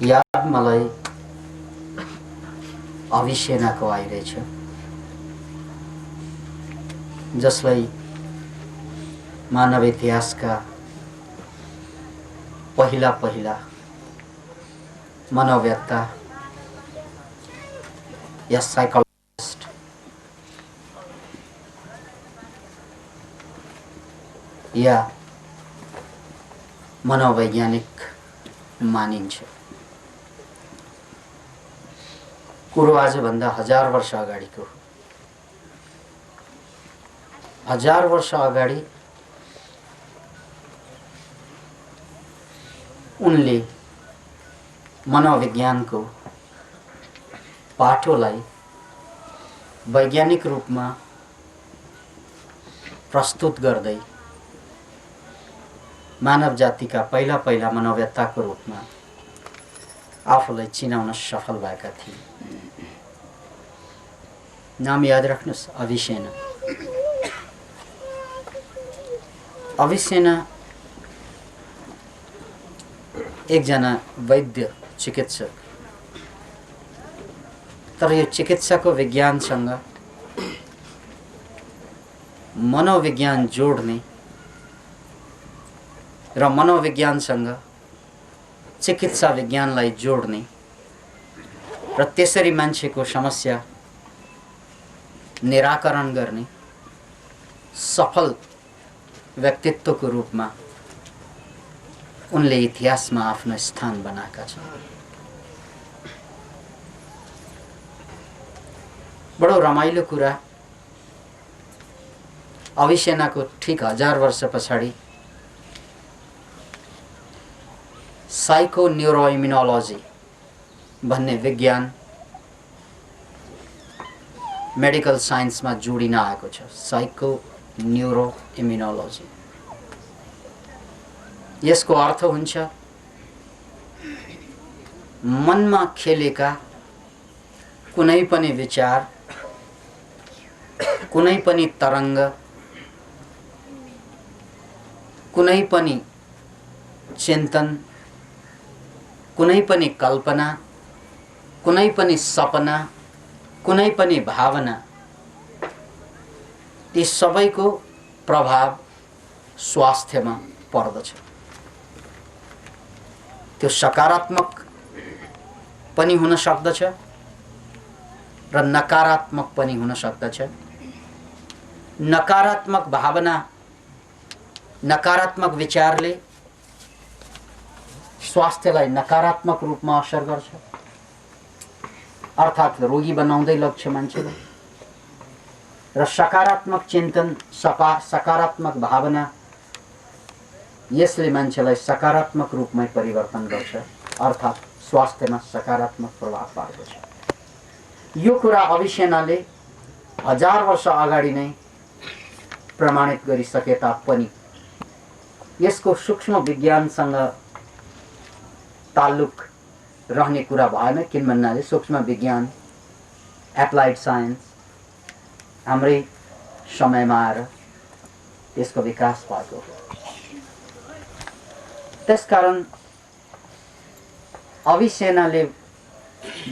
याद मलाई अभिसेनाको आइरहेछ, जसलाई मानव इतिहासका पहिला मनोवेत्ता या साइकोलोजिस्ट या मनोवैज्ञानिक मानिन्छ। कुरो आजभन्दा 1000 वर्ष अगाडिको। 1000 वर्ष अगाडि उनले मनोविज्ञानको पाठोलाई वैज्ञानिक रूपमा प्रस्तुत गर्दै मानव जातिका पहिला मनोवेत्ताको रूपमा आफूलाई चिनाउन सफल भएका थिए। नाम याद राख्नुस्, अभिसेना। अभिसेना एकजना वैद्य चिकित्सक, तर यो चिकित्साको विज्ञानसँग मनोविज्ञान जोड्ने र मनोविज्ञानसँग चिकित्सा विज्ञानलाई जोड्ने र त्यसरी मान्छेको समस्या निराकरण गर्ने सफल व्यक्तित्वको रूपमा उनले इतिहासमा आफ्नो स्थान बनाएका छन्। बडो रमाइलो कुरा, अभिसेनाको ठीक 1000 वर्ष पछाडि साइको न्यूरोइम्युनोलोजी भन्ने विज्ञान मेडिकल साइन्समा जोडिन आएको छ। साइको न्यूरोइम्युनोलोजी, यसको अर्थ हुन्छ मनमा खेलेका कुनै पनि विचार, कुनै पनि तरंग, कुनै पनि चिन्तन, कुनै पनि कल्पना, कुनै पनि सपना, कुनै पनि भावना, यी सबैको प्रभाव स्वास्थ्यमा पर्दछ। त्यो सकारात्मक पनि हुन सक्दछ र नकारात्मक पनि हुन सक्दछ। नकारात्मक भावना, नकारात्मक विचारले स्वास्थ्यलाई नकारात्मक रूपमा असर गर्छ, अर्थात् रोगी बनाउँदै लग्छ मान्छेलाई। र सकारात्मक चिन्तन, सकारात्मक भावना, यसले मान्छेलाई सकारात्मक रूपमै परिवर्तन गर्छ, अर्थात् स्वास्थ्यमा सकारात्मक प्रभाव पार्दछ। यो कुरा अभिसेनाले 1000 वर्ष अगाडि नै प्रमाणित गरिसके तापनि यसको सूक्ष्म विज्ञानसँग ताल्लुक रहने कुरा भएन, किनभन्नाले सूक्ष्म विज्ञान, एप्लाइड साइन्स हाम्रै समयमा आएर यसको विकास भएको हो। त्यसकारण अभिसेनाले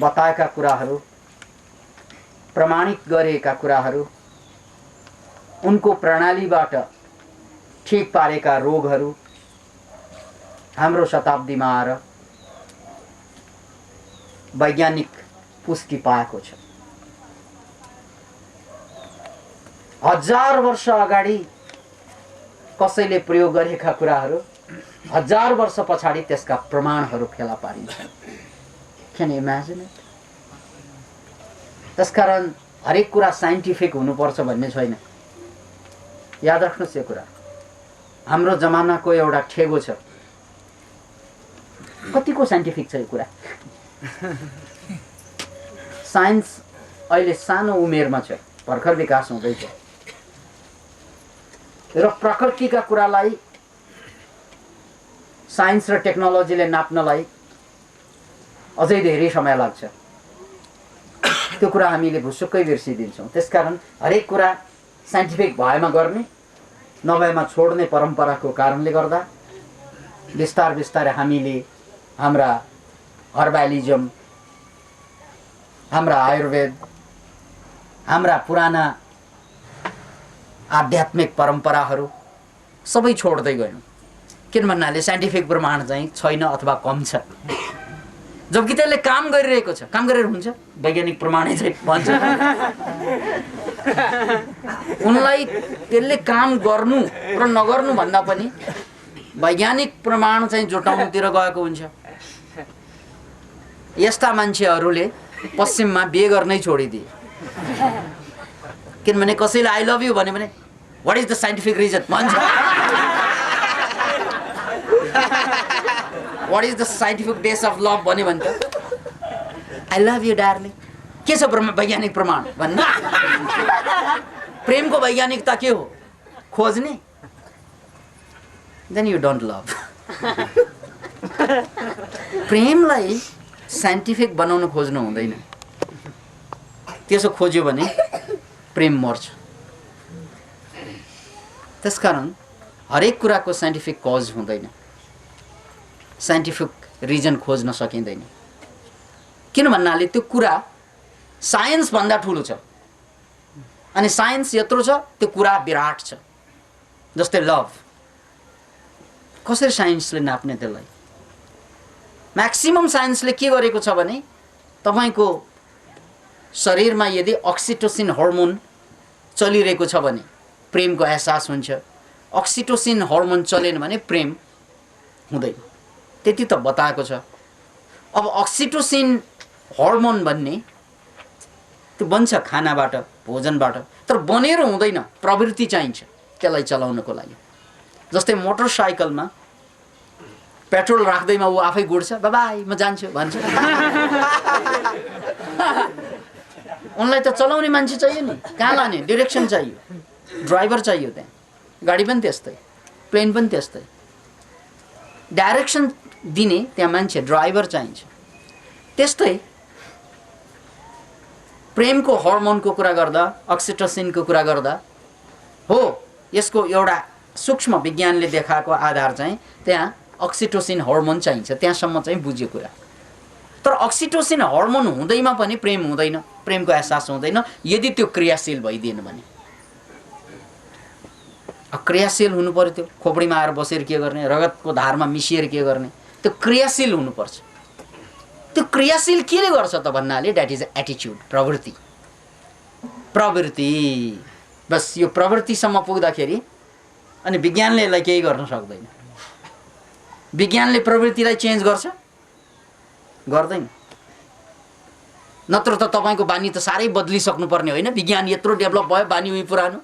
बताएका कुराहरू, प्रमाणित गरेका कुराहरू, उनको प्रणालीबाट ठीक पारेका रोगहरू हाम्रो शताब्दीमा आएर वैज्ञानिक पुष्टि पाएको छ। 1000 वर्ष अगाडि कसैले प्रयोग गरेका कुराहरू 1000 वर्ष पछाडि त्यसका प्रमाणहरू फेला पारिन्छन्। Can you imagine it? त्यसकारण हरेक कुरा साइन्टिफिक हुनुपर्छ भन्ने छैन। याद राख्नुहोस् यो कुरा। हाम्रो जमानाको एउटा ठेगो छ, कतिको साइन्टिफिक छ यो कुरा। साइन्स अहिले सानो उमेरमा छ, भर्खर विकास हुँदैछ र प्रकृतिका कुरालाई साइन्स र टेक्नोलोजीले नाप्नलाई अझै धेरै समय लाग्छ। त्यो कुरा हामीले भुसुक्कै बिर्सिदिन्छौँ। त्यसकारण हरेक कुरा साइन्टिफिक भएमा गर्ने, नभएमा छोड्ने परम्पराको कारणले गर्दा बिस्तार बिस्तारै हामीले हाम्रा हर्बालिजम, हाम्रा आयुर्वेद, हाम्रा पुराना आध्यात्मिक परम्पराहरू सबै छोड्दै गयौँ। किन भन्नाले साइन्टिफिक प्रमाण चाहिँ छैन अथवा कम छ। जबकि त्यसले काम गरिरहेको छ, काम गरेर हुन्छ वैज्ञानिक प्रमाणै चाहिँ भन्छ। उनलाई त्यसले काम गर्नु र नगर्नु भन्दा पनि वैज्ञानिक प्रमाण चाहिँ जुटाउनुतिर गएको हुन्छ। यस्ता मान्छेहरूले पश्चिममा बिहे गर्नै छोडिदिए। किनभने कसैले आई लभ यु भन्यो भने what is the scientific reason भन्छ। What is the scientific base of love भन्यो भने त आई लभ यु डार्लिङ, के छ वैज्ञानिक प्रमाण भन्ने। प्रेमको वैज्ञानिकता के हो? खोज्ने। Then you don't love. प्रेमलाई साइन्टिफिक बनाउन खोज्नु हुँदैन। त्यसो खोज्यो भने प्रेम मर्छ। त्यसकारण हरेक कुराको साइन्टिफिक कज हुँदैन, साइन्टिफिक रिजन खोज्न सकिँदैन। किन भन्नाले त्यो कुरा साइन्स भन्दा ठुलो छ, अनि साइन्स यत्रो छ त्यो कुरा विराट छ। जस्तै लभ, कसरी साइन्सले नाप्ने त्यसलाई? म्याक्सिमम साइन्सले के गरेको छ भने तपाईको शरीरमा यदि अक्सिटोसिन हर्मोन चलिरहेको छ भने प्रेमको एहसास हुन्छ। अक्सिटोसिन हर्मोन चलेन भने प्रेम हुँदैन, त्यति त बताएको छ। अब अक्सिटोसिन हर्मोन भन्ने त्यो बन्छ खानाबाट, भोजनबाट, तर बनेर हुँदैन, प्रवृत्ति चाहिन्छ त्यसलाई चलाउनको लागि। जस्तै मोटरसाइकलमा पेट्रोल राख्दैमा ऊ आफै गुड्छ, बाबाई म जान्छु भन्छ। उनलाई त चलाउने मान्छे चाहियो नि, कहाँ लाने डिरेक्सन चाहियो, ड्राइभर चाहियो। त्यहाँ गाडी पनि त्यस्तै, प्लेन पनि त्यस्तै, डाइरेक्सन दिने त्यहाँ मान्छे ड्राइभर चाहिन्छ। त्यस्तै प्रेमको हर्मोनको कुरा गर्दा, अक्सिटोसिनको कुरा गर्दा हो, यसको एउटा सूक्ष्म विज्ञानले देखाएको आधार चाहिँ त्यहाँ अक्सिटोसिन हर्मोन चाहिन्छ, त्यहाँसम्म चाहिँ बुझ्यो कुरा। तर अक्सिटोसिन हर्मोन हुँदैमा पनि प्रेम हुँदैन, प्रेमको एहसास हुँदैन यदि त्यो क्रियाशील भइदिएन भने। क्रियाशील हुनु पर्यो। त्यो खोपडीमा आएर बसेर के गर्ने, रगतको धारमा मिसिएर के गर्ने, त्यो क्रियाशील हुनुपर्छ। त्यो क्रियाशील केले गर्छ त भन्नाले द्याट इज एटिच्युड, प्रवृत्ति। प्रवृत्ति बस यो प्रवृत्तिसम्म पुग्दाखेरि अनि विज्ञानले यसलाई केही गर्न सक्दैन। विज्ञानले प्रवृत्तिलाई चेन्ज गर्छ? गर्दैन। नत्र त तपाईको बानी त साह्रै बदलिसक्नु पर्ने होइन? विज्ञान यत्रो डेभलप भयो, बानी उही पुरानो।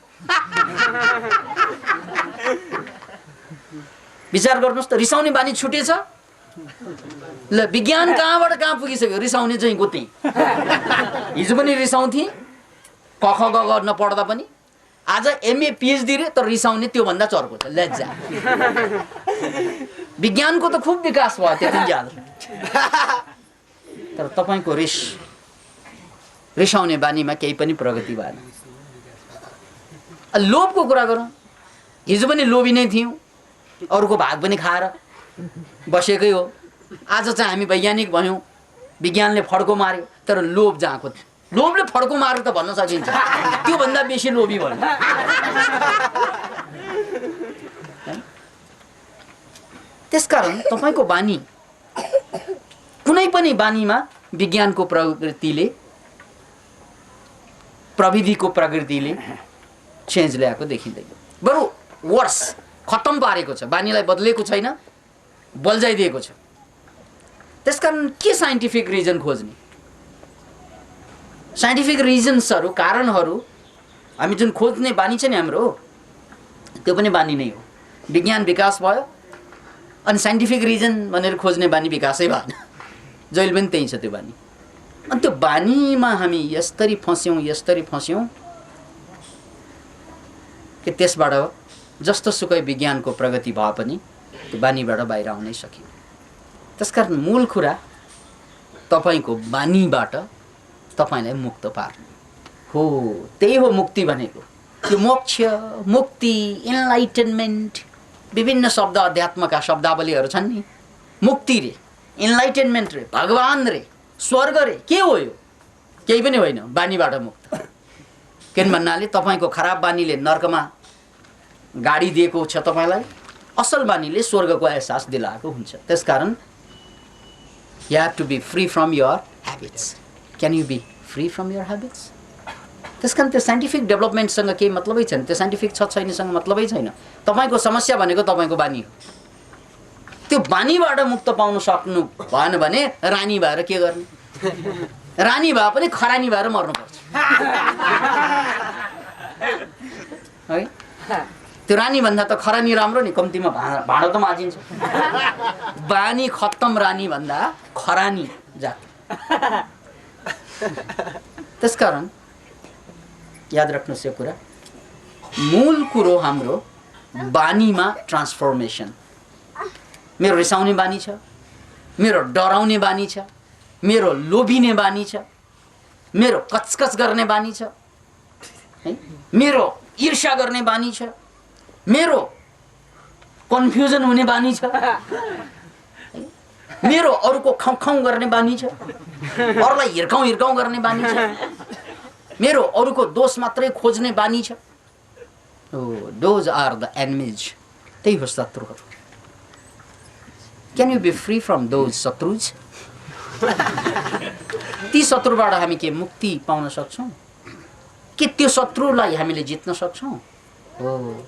विचार गर्नुहोस् त, रिसाउने बानी छुटेछ? ल विज्ञान कहाँबाट कहाँ पुगिसक्यो? रिसाउने चाहिँ गोती। हिजो पनि रिसाउँथे, क ख ग ग नपढ्दा पनि। आज एमए पिएचडी रे, तर रिसाउने त्योभन्दा चर्को छ, लज्जा। विज्ञानको त खुब विकास भयो त्यति ज्यादा, तर तपाईको रिसाउने बानीमा केही पनि प्रगति भएन। लोभको कुरा गरौँ, हिजो पनि लोभी नै थियौँ, अरूको भाग पनि खाएर बसेकै हो। आज चाहिँ हामी वैज्ञानिक भयौँ, विज्ञानले फड्को मार्यो, तर लोभ जहाँको लोभले फड्को मार्यो त भन्न सकिन्छ, त्योभन्दा बेसी लोभी भयो। त्यसकारण तपाईको बानी, कुनै पनि बानीमा विज्ञानको प्रगतिले, प्रविधिको प्रगतिले चेन्ज ल्याएको देखिँदैन, बरु वर्स खत्तम पारेको छ। बानीलाई बदलेको छैन, बल्झाइदिएको छ। त्यसकारण के साइन्टिफिक रिजन खोज्ने? साइन्टिफिक रिजन्सहरू, कारणहरू हामी जुन खोज्ने बानी छ नि हाम्रो, त्यो पनि बानी नै हो। विज्ञान विकास भयो अनि साइन्टिफिक रिजन भनेर खोज्ने बानी विकासै भएन, जहिले पनि त्यही छ त्यो बानी। अनि त्यो बानीमा हामी यस्तरी फस्यौँ कि त्यसबाट जस्तो सुकै विज्ञानको प्रगति भए पनि त्यो बानीबाट बाहिर आउनै सकियो। त्यसकारण मूल कुरा तपाईको बानीबाट तपाईलाई मुक्त पार्ने हो। त्यही हो मुक्ति भनेको। त्यो मोक्ष, मुक्ति, इनलाइटनमेन्ट, विभिन्न शब्द अध्यात्मका शब्दावलीहरू छन् नि। मुक्ति रे इन्लाइटेनमेन्ट रे, भगवान रे, स्वर्ग रे, के हो यो? केही पनि होइन, बानीबाट मुक्त। किन भन्नाले तपाईको खराब बानीले नर्कमा गाडी दिएको छ तपाईलाई, असल बानीले स्वर्गको एहसास दिलाएको हुन्छ। त्यसकारण you have to be free from your habits. Can you be free from your habits? त्यसकारण त्यो साइन्टिफिक डेभलपमेन्टसँग केही मतलबै छैन, त्यो साइन्टिफिक छ छैनसँग मतलबै छैन। तपाईको समस्या भनेको तपाईको बानी हो। त्यो बानीबाट मुक्त पाउन सक्नु भएन भने रानी भएर के गर्ने? रानी भए पनि खरानी भएर मर्नुपर्छ है। त्यो रानी भन्दा त खरानी राम्रो नि, कम्तीमा भाँडो त माझिन्छ। बानी खत्तम रानी भन्दा खरानी जाति। त्यसकारण याद राख्नुहोस् यो कुरा, मूल कुरो हाम्रो बानीमा ट्रान्सफर्मेसन। मेरो रिसाउने बानी छ, मेरो डराउने बानी छ, मेरो लोभिने बानी छ, मेरो कचकच गर्ने बानी छ है, मेरो ईर्ष्या गर्ने बानी छ, मेरो कन्फ्युजन हुने बानी छ, मेरो अरूको खाउँ गर्ने बानी छ, अरूलाई हिर्काउँ गर्ने बानी छ, मेरो अरूको दोष मात्रै खोज्ने बानी छ। Those are the enemies. त्यही हो शत्रुहरू। Can you be free from those शत्रुज? ती शत्रुबाट हामी के मुक्ति पाउन सक्छौँ? के त्यो शत्रुलाई हामीले जित्न सक्छौँ? हो,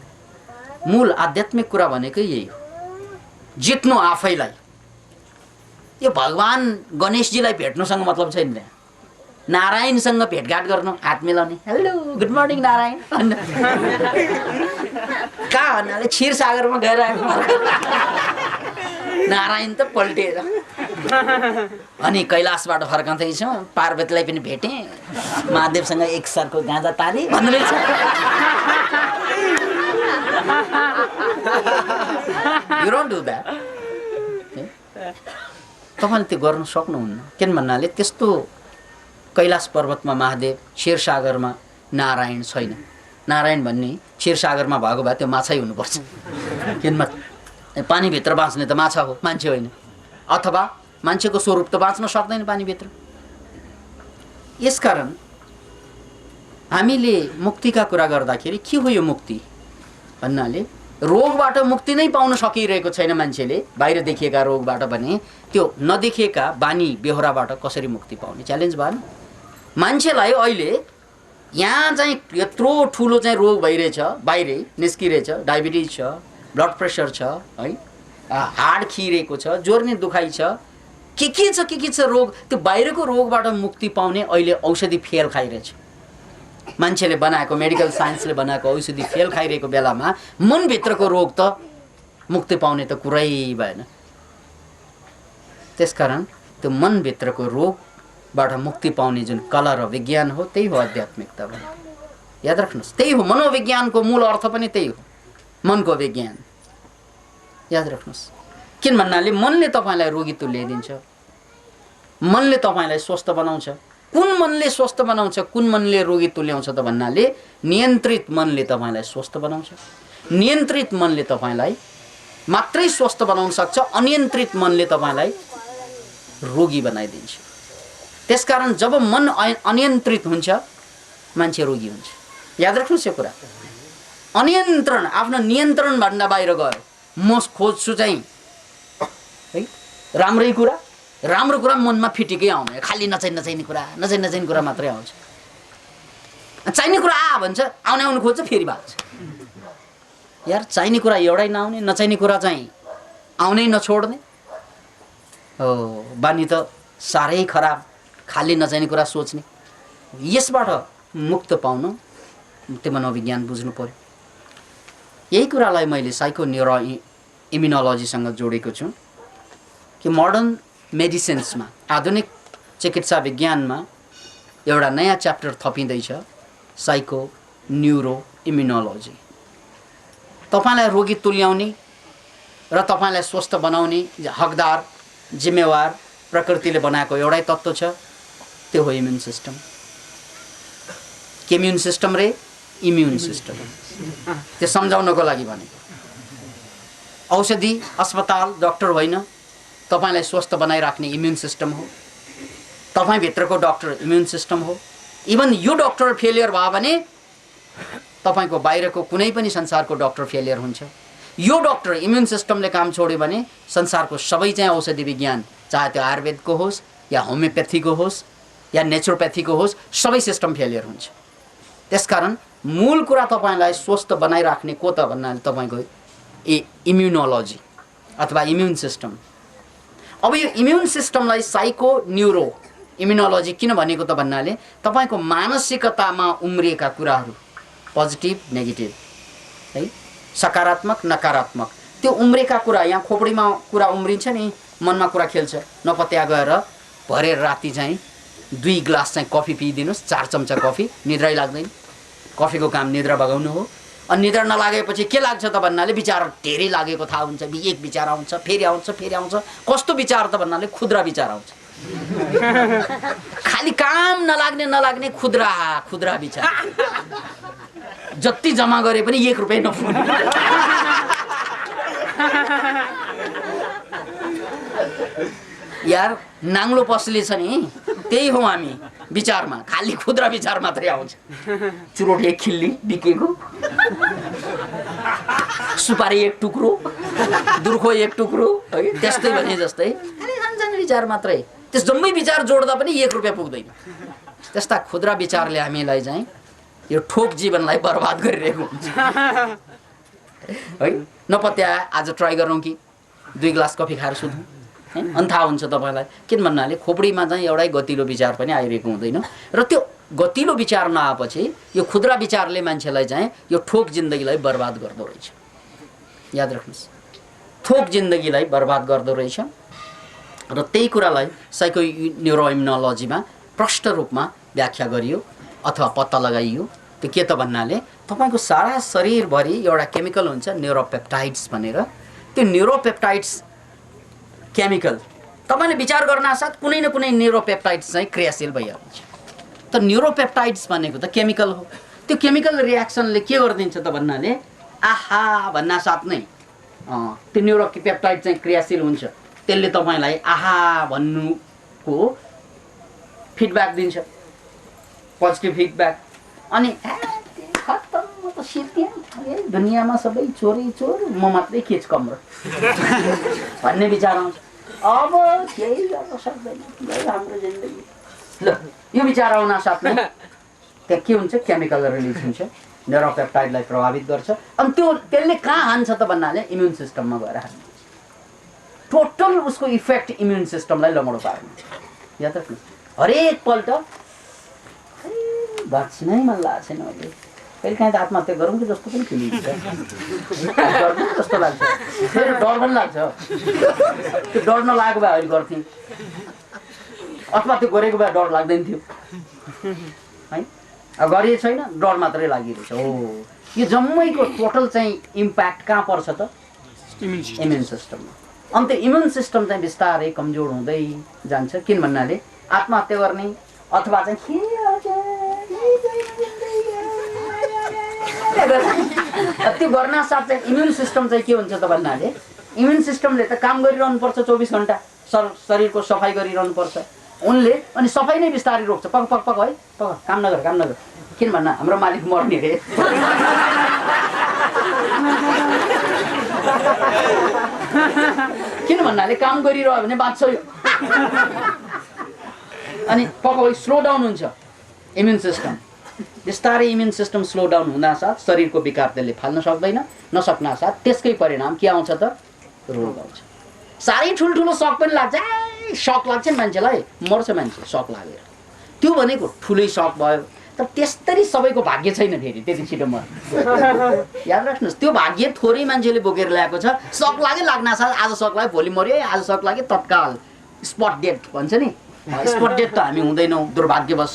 मूल आध्यात्मिक कुरा भनेकै यही हो, जित्नु आफैलाई। यो भगवान गणेशजीलाई भेट्नुसँग मतलब छैन, नारायणसँग भेटघाट गर्नु, हात मिलाउने, हेलो गुड मर्निङ नारायण कहाँ भन्नाले क्षीरसागरमा गएर नारायण त पल्टिएर। अनि कैलाशबाट फर्काउँदैछौँ, पार्वतीलाई पनि भेटेँ, महादेवसँग एक सरको गाँजा ताली भन्दैछ। You don't do that. तपाईले त्यो गर्न सक्नुहुन्न। किन भन्नाले त्यस्तो कैलाश पर्वतमा महादेव, क्षीरसागरमा नारायण छैन। नारायण भन्ने क्षीरसागरमा भएको भए त्यो माछै हुनुपर्छ। किनमा पानीभित्र बाँच्ने त माछा हो, मान्छे होइन। अथवा मान्छेको स्वरूप त बाँच्न सक्दैन पानीभित्र। यसकारण हामीले मुक्तिका कुरा गर्दाखेरि के हो यो मुक्ति भन्नाले, रोगबाट मुक्ति नै पाउन सकिरहेको छैन मान्छेले, बाहिर देखिएका रोगबाट भने त्यो नदेखिएका बानी बेहोराबाट कसरी मुक्ति पाउने च्यालेन्ज भएन। मान्छेलाई अहिले यहाँ चाहिँ यत्रो ठुलो चाहिँ रोग भइरहेछ, बाहिरै निस्किरहेछ, डायबिटिज छ, ब्लड प्रेसर छ है, हाड खिरेको छ, जोर्नी दुखाइ छ, के छ रोग। त्यो बाहिरको रोगबाट मुक्ति पाउने अहिले औषधि फेल खाइरहेछ। मान्छेले बनाएको, मेडिकल साइन्सले बनाएको औषधि फेल खाइरहेको बेलामा मनभित्रको रोग त मुक्ति पाउने त कुरै भएन। त्यसकारण त्यो मनभित्रको रोगबाट मुक्ति पाउने जुन कला र विज्ञान हो, त्यही हो आध्यात्मिकता भनेको। याद राख्नुहोस्, त्यही हो मनोविज्ञानको मूल अर्थ पनि त्यही हो, मनको विज्ञान। याद राख्नुहोस्, किन भन्नाले मनले तपाईँलाई रोगी तुल्याइदिन्छ, मनले तपाईँलाई स्वस्थ बनाउँछ। कुन मनले स्वस्थ बनाउँछ, कुन मनले रोगी तुल्याउँछ त भन्नाले नियन्त्रित मनले तपाईँलाई स्वस्थ बनाउँछ। नियन्त्रित मनले तपाईँलाई मात्रै स्वस्थ बनाउन सक्छ, अनियन्त्रित मनले तपाईँलाई रोगी बनाइदिन्छ। त्यसकारण जब मन अनियन्त्रित हुन्छ मान्छे रोगी हुन्छ। याद राख्नुहोस् यो कुरा, अनियन्त्रण आफ्नो नियन्त्रणभन्दा बाहिर गयो। म खोज्छु चाहिँ है राम्रै कुरा, राम्रो कुरा मनमा फिटिकै आउने, खालि नचाहिने कुरा मात्रै आउँछ। चाहिने कुरा भन्छ, आउनु खोज्छ, फेरि भाग्छ। यार चाहिने कुरा एउटै नआउने, नचाहिने कुरा चाहिँ आउनै नछोड्ने हो, बानी त साह्रै खराब, खालि नचाहिने कुरा सोच्ने। यसबाट मुक्त पाउन त्यो मनोविज्ञान बुझ्नु पर्यो। यही कुरालाई मैले साइको न्यूरो इम्युनोलोजीसँग जोडेको छु कि मोडर्न मेडिसिन्समा, आधुनिक चिकित्सा विज्ञानमा एउटा नयाँ च्याप्टर थपिँदैछ, साइको न्यूरो इम्युनोलोजी। तपाईलाई रोगी तुल्याउने र तपाईलाई स्वस्थ बनाउने हकदार, जिम्मेवार प्रकृतिले बनाएको एउटै तत्त्व छ, त्यो हो इम्युन सिस्टम। के इम्युन सिस्टम रे? Immune system. त्यो सम्झाउनको लागि भनेको। औषधि, अस्पताल, डाक्टर होइन, तपाईलाई स्वस्थ बनाइराख्ने इम्युन सिस्टम हो, तपाईभित्रको डक्टर इम्युन सिस्टम हो। इभन यो डक्टर फेलियर भयो भने तपाईको बाहिरको कुनै पनि संसारको डक्टर फेलियर हुन्छ। यो डक्टर इम्युन सिस्टमले काम छोड्यो भने संसारको सबै चाहिँ औषधि विज्ञान, चाहे त्यो आयुर्वेदको होस् या होमियोप्याथीको होस् या नेचुरोप्याथीको होस्, सबै सिस्टम फेलियर हुन्छ। त्यसकारण मूल कुरा तपाईलाई स्वस्थ बनाइराख्ने को त भन्नाले तपाईको इम्युनोलोजी अथवा इम्युन सिस्टम। अब यो इम्युन सिस्टमलाई साइको न्युरो इम्युनोलोजी किन भनेको त भन्नाले तपाईको मानसिकतामा उम्रिएका कुराहरू, पोजिटिभ नेगेटिभ है, सकारात्मक नकारात्मक, त्यो उम्रेका कुरा, यहाँ खोपडीमा कुरा उम्रिन्छ नि, मनमा कुरा खेल्छ। नपत्या गएर भरेर राति चाहिँ 2 ग्लास चाहिँ कफी पिइदिनुस्, 4 चम्चा कफी, निद्रै लाग्दैन। कफीको काम निद्रा भगाउनु हो। अनि निद्रा नलागेपछि के लाग्छ त भन्नाले विचार धेरै लागेको थाहा हुन्छ। एक विचार आउँछ, फेरि आउँछ, फेरि आउँछ। कस्तो विचार त भन्नाले खुद्रा विचार आउँछ। खाली काम नलाग्ने खुद्रा विचार। जति जम्मा गरे पनि 1 रुपैयाँ नपुग्ने। यार नाङ्लो पसले छ नि, त्यही हो हामी विचारमा, खाली खुद्रा विचार मात्रै आउँछ। चुरोट 1 खिल्ली बिकेको, सुपारी 1 टुक्रो, दुर्खो 1 टुक्रो, है त्यस्तै भने जस्तै सानो विचार मात्रै। त्यस जम्मै विचार जोड्दा पनि 1 रुपैयाँ पुग्दैन। त्यस्ता खुद्रा विचारले हामीलाई चाहिँ यो ठोक जीवनलाई बर्बाद गरिरहेको हुन्छ है। नपत्या आज ट्राई गरौँ कि 2 ग्लास कफी खाएर सुधौँ है, अनि थाहा हुन्छ तपाईँलाई। किन भन्नाले खोपडीमा चाहिँ एउटै गतिलो विचार पनि आइरहेको हुँदैन, र त्यो गतिलो विचार नआएपछि यो खुद्रा विचारले मान्छेलाई चाहिँ यो ठोक जिन्दगीलाई बर्बाद गर्दो रहेछ। याद राख्नुहोस्, ठोक जिन्दगीलाई बर्बाद गर्दो रहेछ। र त्यही कुरालाई साइको न्युरोइम्युनोलोजीमा प्रष्ट रूपमा व्याख्या गरियो अथवा पत्ता लगाइयो। त्यो के त भन्नाले तपाईँको सारा शरीरभरि एउटा केमिकल हुन्छ न्युरोपेप्टाइड्स भनेर। त्यो न्युरोपेप्टाइड्स केमिकल तपाईँले विचार गर्नासाथ कुनै न कुनै न्युरोपेप्टाइड्स चाहिँ क्रियाशील भइहाल्छ। त न्युरोपेप्टाइड्स भनेको त केमिकल हो। त्यो केमिकल रियाक्सनले के गरिदिन्छ त भन्नाले आहा भन्नासाथ नै त्यो न्युरोपेप्टाइड चाहिँ क्रियाशील हुन्छ। त्यसले तपाईँलाई आहा भन्नुको फिडब्याक दिन्छ, पोजिटिभ फिडब्याक। अनि खत्तम, म त सिद्धिएँ, दुनियाँमा सबै चोरै चोर, म मात्रै केच कम्रो भन्ने विचार आउँछ। अब केही गर्न सक्दैन हाम्रो जिन्दगी। ल यो विचार आउन साथमै त्यहाँ के हुन्छ, केमिकल रिलिज हुन्छ, न्युरोपेप्टाइडलाई प्रभावित गर्छ। अनि त्यसले कहाँ हान्छ त भन्नाले इम्युन सिस्टममा गएर हान्छ। टोटल उसको इफेक्ट इम्युन सिस्टमलाई लमडो पार्ने। याद राख्नु, हरेक पल्ट बाँच्नै मन लागेको छैन अहिले, कहिले काहीँ त आत्महत्या गरौँ कि जस्तो पनि फिल हुन्छ, जस्तो लाग्छ। फेरि डर पनि लाग्छ। त्यो डर नलागेको भए अहिले गर्थेँ, अथवा त्यो गरेको भए डर लाग्दैन थियो है। गरिए छैन, डर मात्रै लागिरहेछ। हो, यो जम्मैको टोटल चाहिँ इम्प्याक्ट कहाँ पर्छ त? इम्युन सिस्टममा। अनि त्यो इम्युन सिस्टम चाहिँ बिस्तारै कमजोर हुँदै जान्छ। किन भन्नाले आत्महत्या गर्ने अथवा चाहिँ त्यो गर्न साथ चाहिँ इम्युन सिस्टम चाहिँ के हुन्छ त भन्नाले इम्युन सिस्टमले त काम गरिरहनु पर्छ 24 घण्टा, शरीरको सफाइ गरिरहनु पर्छ उनले। अनि सफाइ नै बिस्तारै रोक्छ। पक पक पक है, पक, काम नगर, काम नगर। किन भन्ना हाम्रो मालिक मर्ने रे। किन भन्नाले काम गरिरह्यो भने बाँच्छ यो। अनि पक स्लो डाउन हुन्छ इम्युन सिस्टम। बिस्तारै इम्युन सिस्टम स्लो डाउन हुनासाथ शरीरको विकार त्यसले फाल्न सक्दैन। नसक्नासाथ त्यसकै परिणाम के आउँछ त? रोग आउँछ। साह्रै ठुल्ठुलो सक पनि लाग्छ, सक लाग्छ नि मान्छेलाई, मर्छ मान्छे सक लागेर। त्यो भनेको ठुलै सक भयो, तर त्यस्तरी सबैको भाग्य छैन फेरि त्यति छिटो मर्छ। याद राख्नुहोस्, त्यो भाग्य थोरै मान्छेले बोकेर ल्याएको छ। सक लाग्यो, लाग्नासाथ आज सक लाग्यो, भोलि मऱ्यो, आज सक लाग्यो, तत्काल स्पट डेट भन्छ नि। स्पट डेट त हामी हुँदैनौँ, दुर्भाग्यवश।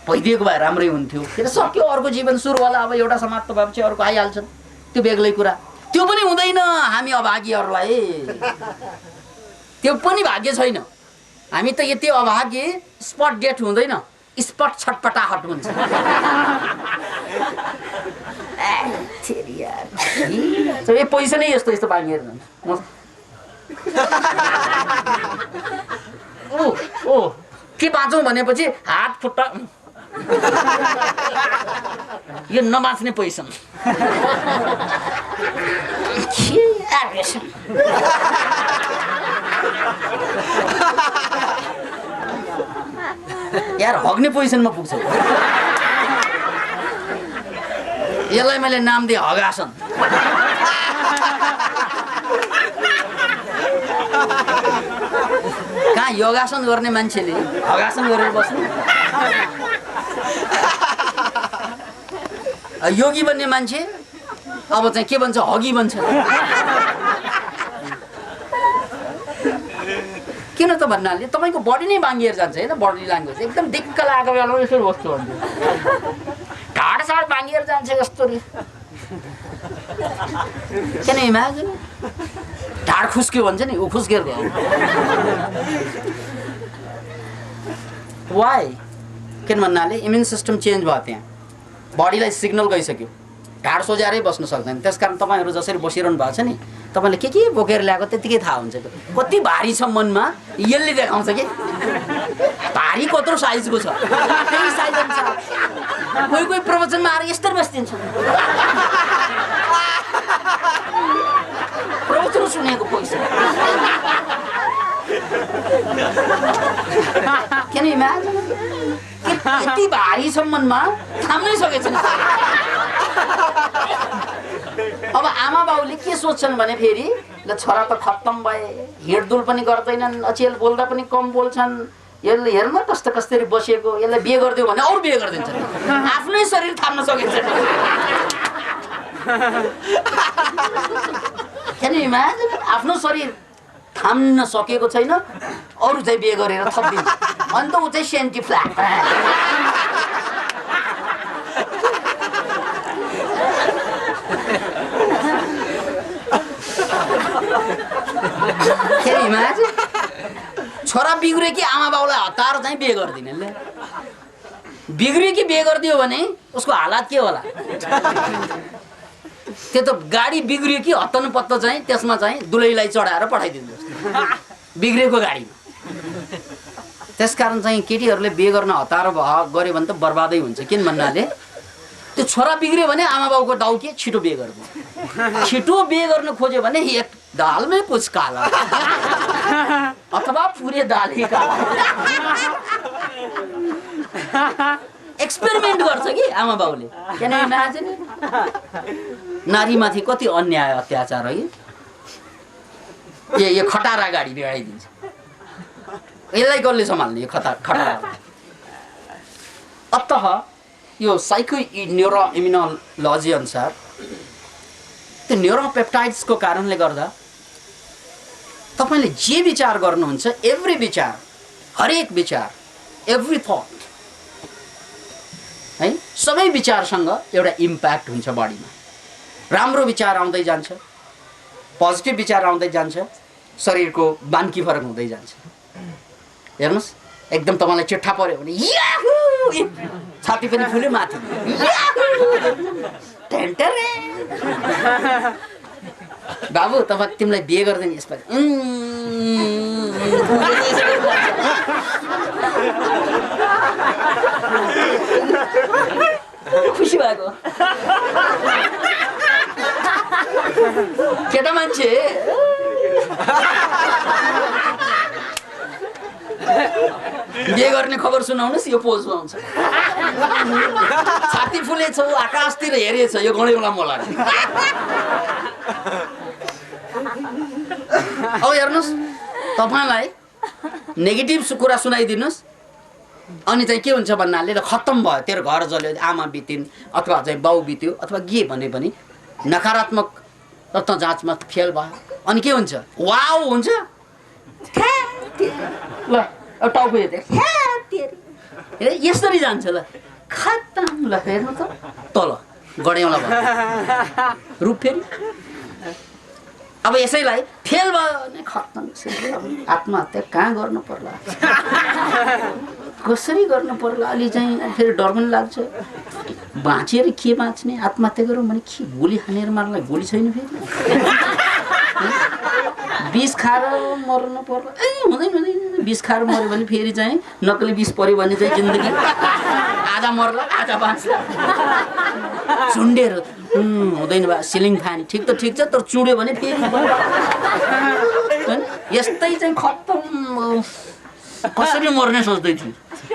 भइदिएको भए राम्रै हुन्थ्यो। किन सक्यो, अर्को जीवन सुरु होला। अब एउटा समाप्त भएपछि अर्को आइहाल्छ, त्यो बेग्लै कुरा। त्यो पनि हुँदैन हामी अभागीहरूलाई, त्यो पनि भाग्य छैन। हामी त यति अभागी, स्पट डेट हुँदैन, स्पट छटपटाहट हुन्छ। पैसा नै यस्तो यस्तो बाँगेर ओ के बाँचौँ भनेपछि हात खुट्टा यो नबाँच्ने पोजिसन यार हग्ने पोजिसनमा पुग्छ यसलाई मैले नाम दिएँ हगासन कहाँ योगासन गर्ने मान्छेले हगासन गरेर बस्ने योगी बन्ने मान्छे अब चाहिँ के भन्छ हगी भन्छ किन त भन्नाले तपाईँको बडी नै बाङ्गिएर जान्छ होइन बडी ल्याङ्ग्वेज एकदम दिक्क लागेको बेलामा यसरी बस्छु भन्छु ढाड साड बाङ्गिएर जान्छ यस्तो किन इमेजिन ढाड खुस्क्यो भन्छ नि ऊ खुस्केर गयो वाइ किन भन्नाले इम्युन सिस्टम चेन्ज भयो त्यहाँ बडीलाई सिग्नल गइसक्यो ढाड सोझ्याएरै बस्न सक्दैन त्यसकारण तपाईँहरू जसरी बसिरहनु भएको छ नि तपाईँले के बोकेर ल्याएको त्यतिकै थाहा हुन्छ कति भारी छ मनमा यसले देखाउँछ कि भारी कत्रो साइजको छ त्यही साइज अनुसार कोही कोही प्रवचनमा आएर यस्तरी बस्दिन्छ प्रवचन सुनेको पैसा किन इमेजिन यति भारी छ मनमा थाम्नै सकेको छैन अब आमा बाउले के सोच्छन् भने फेरि ल छोरा त खत्तम भए हिँडडुल पनि गर्दैनन् अचेल बोल्दा पनि कम बोल्छन् यसले हेर्न कस्तो कस्तरी बसेको यसलाई बिहे गरिदियो भने अरू बिहे गरिदिन्छन् आफ्नै शरीर थाम्न सकिन्छ किन इमेजिन आफ्नो शरीर थाम्न सकेको छैन अरू चाहिँ बिहे गरेर थपिदिन्छ अनि त ऊ चाहिँ सेन्टी फ्ल्याट छोरा बिग्रियो कि आमा बाउलाई हतार चाहिँ बिहे गरिदिने बिग्रियो कि बिहे गरिदियो भने उसको हालत के होला त्यो त गाडी बिग्रियो कि हत्तन पत्त चाहिँ त्यसमा चाहिँ दुलैलाई चढाएर पठाइदिनु बिग्रेको गाडीमा त्यसकारण चाहिँ केटीहरूले बिहे गर्न हतार गऱ्यो भने त बर्बादै हुन्छ किन भन्नाले त्यो छोरा बिग्रियो भने आमा बाउको दाउ के छिटो बिहे गर्नु छिटो बिहे गर्न खोज्यो भने एक दालमै पुछ काला अथवा पुरै दालै काला एक्सपेरिमेन्ट गर्छ कि आमा बाउले किन इमेजिन नारीमाथि कति अन्याय अत्याचार है यो खटारा गाडी बिगाडिदिन्छ यसलाई कसले सम्हाल्ने यो खटारा अत यो साइको न्युरो इम्युनोलोजी अनुसार त्यो न्युरोपेप्टाइड्सको कारणले गर्दा तपाईँले जे विचार गर्नुहुन्छ एभ्री विचार हरेक विचार एभ्री थट है सबै विचारसँग एउटा इम्प्याक्ट हुन्छ बडीमा राम्रो विचार आउँदै जान्छ पोजिटिभ विचार आउँदै जान्छ शरीरको बान्की फरक हुँदै जान्छ हेर्नुहोस् एकदम तपाईँलाई चिट्ठा पर्यो भने याहु छाती पनि फुल्यो माथि बाबु तपाईँ तिमीलाई बिहे गर्दैन यसपालि खुसी भएको केटा मान्छे बिहे गर्ने खबर सुनाउनुहोस् यो पोजमा आउँछ छाती फुलेछौ आकाशतिर हेरेछ यो गणेउला मोला अब हेर्नुहोस् तपाईँलाई नेगेटिभ कुरा सुनाइदिनुहोस् अनि चाहिँ के हुन्छ भन्नाले खत्तम भयो तेरो घर जल्यो आमा बितिन् अथवा चाहिँ बाउ बित्यो अथवा के भने पनि नकारात्मक रत्न जाँचमा फेल भयो अनि के हुन्छ वाउ हुन्छ ल टाउको हेर्दै यसरी जान्छ ल खत्तम ल हेर्नु त तल गड्याउला भयो रूप फेरि अब यसैलाई फेल भयो भने खत्तम आत्महत्या कहाँ गर्नु पर्ला कसरी गर्नु पर्ला अलि चाहिँ फेरि डर पनि लाग्छ बाँचेर के बाँच्ने आत्महत्या गरौँ भने के गोली हानेर मार्नलाई गोली छैन फेरि विष खाएर मर्नु पर्ला हुँदैन विष खाएर मऱ्यो भने फेरि चाहिँ नक्कली विष पऱ्यो भने चाहिँ जिन्दगी आधा मर्ला आधा बाँच्ला चुन्डेर हुँदैन बा सिलिङ फ्यान ठिक त ठिक छ तर चुड्यो भने फेरि यस्तै चाहिँ खत्तम कसरी मर्ने सोच्दै थिएँ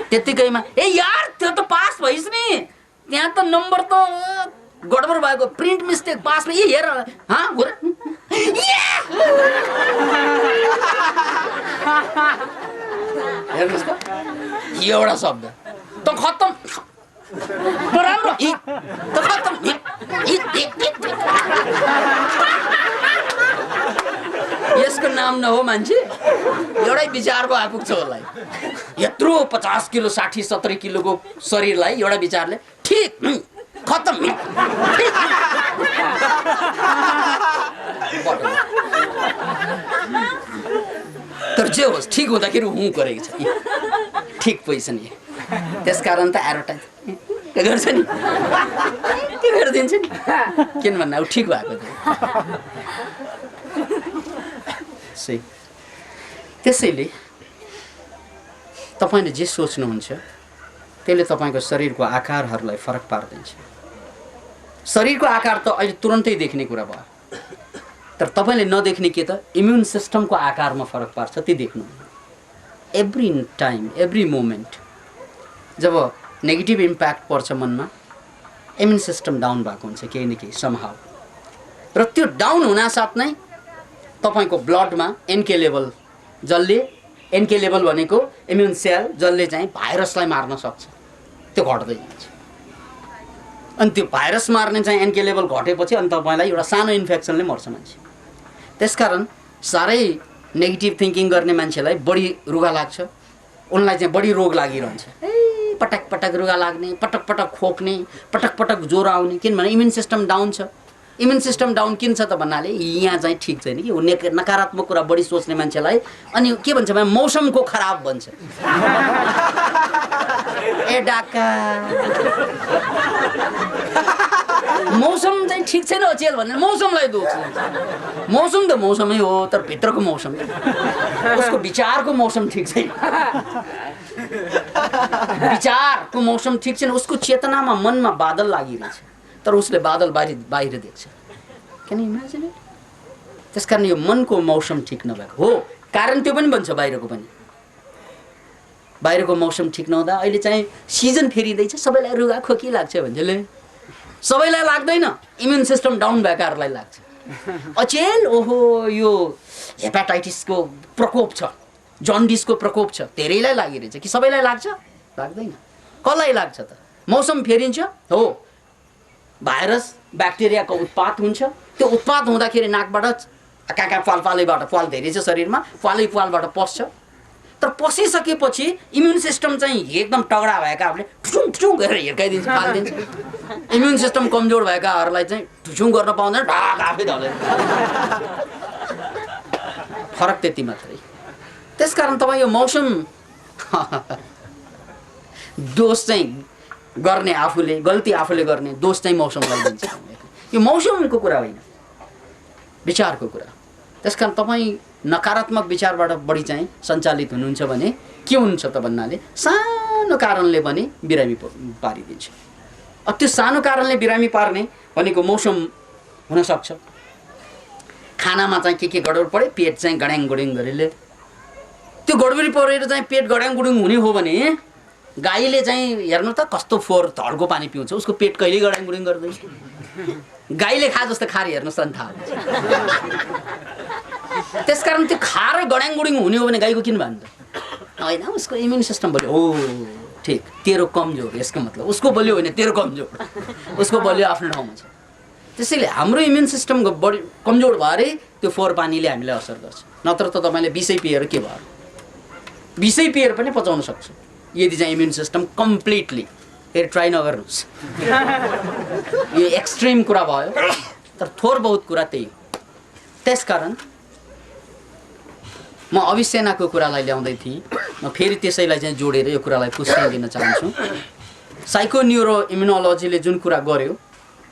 त्यत्तिकैमा ए यार त्यो त पास भइस् नि त्यहाँ त नम्बर त गडबड भएको प्रिन्ट मिस्टेक पास भयो हेर हो र हेर्नुहोस् त एउटा शब्द त खत्तम राम्रो त खत्तम यसको नाम न हो मान्छे एउटै विचारको आपुग्छ होला यत्रो 50 किलो 60-70 किलोको शरीरलाई एउटा विचारले ठिक खत्तम तर जे होस् ठिक हुँदाखेरि हुँ गरेको छ ठिक पोजिसन त्यसकारण त एडभर्टाइज गर्छ नि के गरिदिन्छ नि किन भन्दा ठिक भएको सही त्यसैले तपाईँले जे सोच्नुहुन्छ त्यसले तपाईँको शरीरको आकारहरूलाई फरक पार्दिन्छ शरीरको आकार त अहिले तुरन्तै देख्ने कुरा भयो तर तपाईँले नदेख्ने के त इम्युन सिस्टमको आकारमा फरक पार्छ त्यो देख्नु एभ्री टाइम एभ्री मोमेन्ट जब नेगेटिभ इम्प्याक्ट पर्छ मनमा इम्युन सिस्टम डाउन भएको हुन्छ केही न केही समहाउ र त्यो डाउन हुनासाथ नै तपाईको ब्लडमा एनके लेभल जसले एनके लेभल भनेको इम्युन सेल जसले चाहिँ भाइरसलाई मार्न सक्छ त्यो घट्दै जान्छ अनि त्यो भाइरस मार्ने चाहिँ एनके लेभल घटेपछि अनि तपाईलाई एउटा सानो इन्फेक्सनले मर्छ मान्छे त्यसकारण साह्रै नेगेटिभ थिङ्किङ गर्ने मान्छेलाई बढी रुगा लाग्छ उनलाई चाहिँ बढी रोग लागिरहन्छ पटक पटक रुगा लाग्ने पटक पटक खोक्ने पटक पटक ज्वरो आउने किनभने इम्युन सिस्टम डाउन छ इम्युन सिस्टम डाउन किन छ त भन्नाले यहाँ चाहिँ ठिक छैन कि नकारात्मक कुरा बढी सोच्ने मान्छेलाई अनि के भन्छ भने मौसमको खराब भन्छ ए डाका मौसम चाहिँ ठिक छैन अचेल भनेर मौसमलाई दोष दिन्छ मौसम त मौसमै हो तर भित्रको मौसम उसको विचारको मौसम ठिक छैन विचारको मौसम ठिक छैन उसको चेतनामा मनमा बादल लागिरहेछ तर उसले बादल बाहिर देख्छ किन इमेजिन इट त्यसकारण यो मनको मौसम ठिक नभएको हो कारण त्यो पनि भन्छ बाहिरको मौसम ठिक नहुँदा अहिले चाहिँ सिजन फेरिँदैछ सबैलाई रुगा खोकी लाग्छ भन्जेले सबैलाई लाग्दैन इम्युन सिस्टम डाउन भएकाहरूलाई लाग्छ अचेल ओहो यो हेपाटाइटिसको प्रकोप छ जन्डिसको प्रकोप छ धेरैलाई लागिरहेछ कि सबैलाई लाग्छ लाग्दैन कसलाई लाग्छ त मौसम फेरिन्छ हो भाइरस ब्याक्टेरियाको उत्पात हुन्छ त्यो उत्पात हुँदाखेरि नाकबाट काका पालैबाट पाल धेरै छ शरीरमा पालैबाट पस्छ तर पसिसकेपछि इम्युन सिस्टम चाहिँ एकदम तगडा भएकाहरूले ठुचुङ ठुचुङ गरेर हिर्काइदिन्छ फालिदिन्छ इम्युन सिस्टम कमजोर भएकाहरूलाई चाहिँ ठुचुङ गर्न पाउँदैन ढाक आफै धले फरक त्यति मात्रै त्यसकारण तपाईँ यो मौसम दोष चाहिँ गर्ने आफूले गल्ती आफूले गर्ने दोष चाहिँ मौसमलाई दिन्छ यो मौसमको कुरा होइन विचारको कुरा त्यसकारण तपाईँ नकारात्मक विचारबाट बढी चाहिँ सञ्चालित हुनुहुन्छ भने के हुन्छ त भन्नाले सानो कारणले पनि बिरामी पारिदिन्छ त्यो सानो कारणले बिरामी पार्ने भनेको मौसम हुनसक्छ खानामा चाहिँ के गडबड पऱ्यो पेट चाहिँ गड्याङ गुडिङ गरेले त्यो गडबडी परेर चाहिँ पेट गड्याङ गुडिङ हुने हो भने गाईले चाहिँ हेर्नु त कस्तो फोहोर धड्को पानी पिउँछ उसको पेट कहिले गड्याङ गुडिङ गर्दैन गाईले खा जस्तो खाएर हेर्नुहोस् त थाहा हुन्छ त्यसकारण त्यो खाएर गड्याङ गुडिङ हुने हो भने गाईको किन भन्नु होइन उसको इम्युन सिस्टम बल्यो हो ठिक तेरो कमजोर यसको मतलब उसको बलियो होइन तेरो कमजोर उसको बलियो आफ्नो ठाउँमा छ त्यसैले हाम्रो इम्युन सिस्टमको बढी कमजोर भएर त्यो फोहोर पानीले हामीलाई असर गर्छ नत्र त तपाईँले विषै पिएर के भयो विषै पिएर पनि पचाउन सक्छ यदि चाहिँ इम्युन सिस्टम कम्प्लिटली फेरि ट्राई नगर्नुहोस् यो एक्सट्रिम कुरा भयो तर थोर बहुत कुरा त्यही हो त्यसकारण म अभिसेनाको कुरालाई ल्याउँदै थिएँ म फेरि त्यसैलाई चाहिँ जोडेर यो कुरालाई पुष्टि दिन चाहन्छु साइको न्युरो इम्युनोलोजीले जुन कुरा गर्यो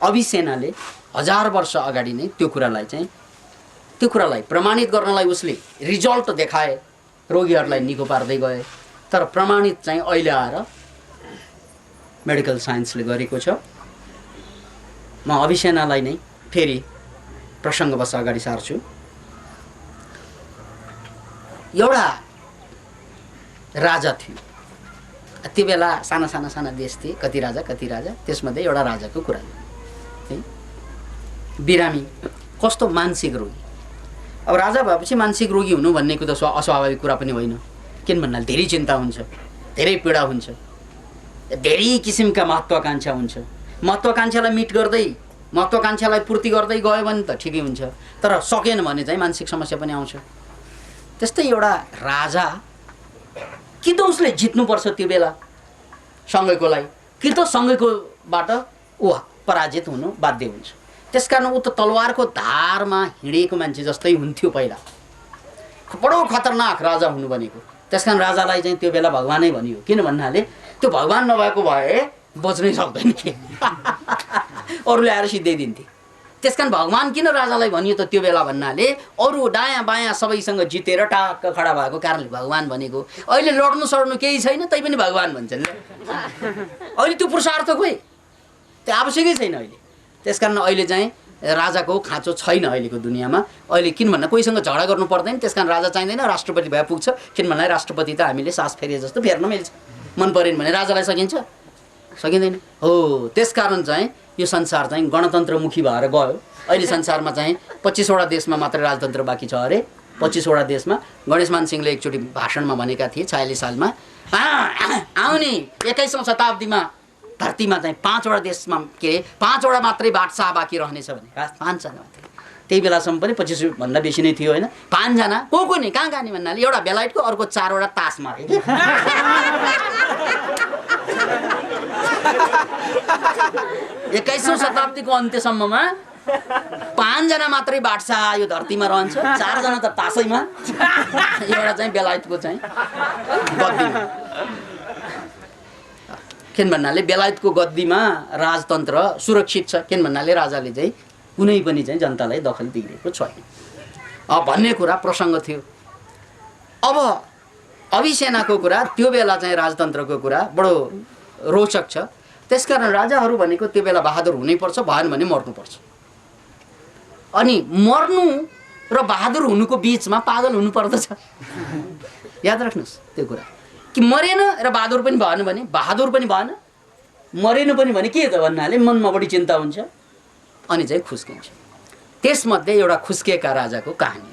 अभिसेनाले 1000 वर्ष अगाडि नै त्यो कुरालाई चाहिँ त्यो कुरालाई प्रमाणित गर्नलाई उसले रिजल्ट देखाए, रोगीहरूलाई निको पार्दै गए। तर प्रमाणित चाहिँ अहिले आएर मेडिकल साइन्सले गरेको छ। म अभिसेनालाई नै फेरि प्रसङ्गवश अगाडि सार्छु। एउटा राजा थियो, त्यो बेला साना साना साना देश थिए, कति राजा त्यसमध्ये एउटा राजाको कुरा है। बिरामी, कस्तो मानसिक रोगी। अब राजा भएपछि मानसिक रोगी हुनु भन्ने त अस्वाभाविक कुरा पनि होइन। किन भन्नाले धेरै चिन्ता हुन्छ, धेरै पीडा हुन्छ, धेरै किसिमका महत्त्वाकांक्षा हुन्छ। महत्त्वाकांक्षालाई मिट गर्दै, महत्त्वाकांक्षालाई पूर्ति गर्दै गयो भने त ठिकै हुन्छ, तर सकेन भने चाहिँ मानसिक समस्या पनि आउँछ। त्यस्तै एउटा राजा कि त उसले जित्नुपर्छ त्यो बेला सँगैकोलाई, कि त सँगैकोबाट ऊ पराजित हुनु बाध्य हुन्छ। त्यसकारण ऊ त तलवारको धारमा हिँडेको मान्छे जस्तै हुन्थ्यो पहिला। बडो खतरनाक राजा हुनु भनेको। त्यसकारण राजालाई चाहिँ त्यो बेला भगवानै भनियो। किन भन्नाले त्यो भगवान नभएको भए बच्नै सक्दैन थिए, अरूले आएर सिद्धाइदिन्थे। त्यसकारण भगवान किन राजालाई भनियो त त्यो बेला भन्नाले अरू दायाँ बायाँ सबैसँग जितेर टाक्क खडा भएको कारणले भगवान भनेको। अहिले लड्नु सड्नु केही छैन, तै पनि भगवान भन्छन्। अहिले त्यो पुरुषार्थ खोइ, त्यो आवश्यकै छैन अहिले। त्यसकारण अहिले चाहिँ राजाको खाँचो छैन अहिलेको दुनियाँमा। अहिले किन भन्दा कोहीसँग झगडा गर्नु पर्दैन, त्यसकारण राजा चाहिँदैन, राष्ट्रपति भए पुग्छ। किन भन्दा राष्ट्रपति त हामीले सास फेरे जस्तो फेर्न मिल्छ। मन परेन भने राजालाई सकिन्छ, सकिँदैन। हो, त्यसकारण चाहिँ यो संसार चाहिँ गणतन्त्रमुखी भएर गयो। अहिले संसारमा चाहिँ 25वटा देशमा मात्रै राजतन्त्र बाँकी छ अरे। 25वटा देशमा गणेशमान सिंहले एकचोटि भाषणमा भनेका थिए 46 सालमा, आउने 21औं शताब्दीमा धरतीमा चाहिँ 5वटा देशमा के अरे 5वटा मात्रै बादशाह बाँकी रहनेछ भने। 5जना मात्रै। त्यही बेलासम्म पनि 25 भन्दा बेसी नै थियो होइन। 5जना को नि कहाँ नि भन्नाले एउटा बेलायतको, अर्को 4वटा तासमा। 21औं शताब्दीको अन्त्यसम्ममा 5जना मात्रै बादशाह यो धरतीमा रहन्छ, 4जना त तासैमा, एउटा चाहिँ बेलायतको चाहिँ गद्दीमा। किन भन्नाले बेलायतको गद्दीमा राजतन्त्र सुरक्षित छ। किन भन्नाले राजाले चाहिँ कुनै पनि चाहिँ जनतालाई दखल दिइरहेको छैन भन्ने कुरा प्रसङ्ग थियो। अब अभिसेनाको कुरा, त्यो बेला चाहिँ राजतन्त्रको कुरा बडो रोचक छ। त्यसकारण राजाहरू भनेको त्यो बेला बहादुर हुनैपर्छ, भएन भने मर्नुपर्छ। अनि मर्नु र बहादुर हुनुको बिचमा पागल हुनु पर्दछ। याद राख्नुहोस् त्यो कुरा कि मरेन र बहादुर पनि भएन भने, बहादुर पनि भएन, मरेन पनि भने के त भन्नाले मनमा बढी चिन्ता हुन्छ अनि चाहिँ खुस्किन्छ। त्यसमध्ये एउटा खुस्किएका राजाको कहानी।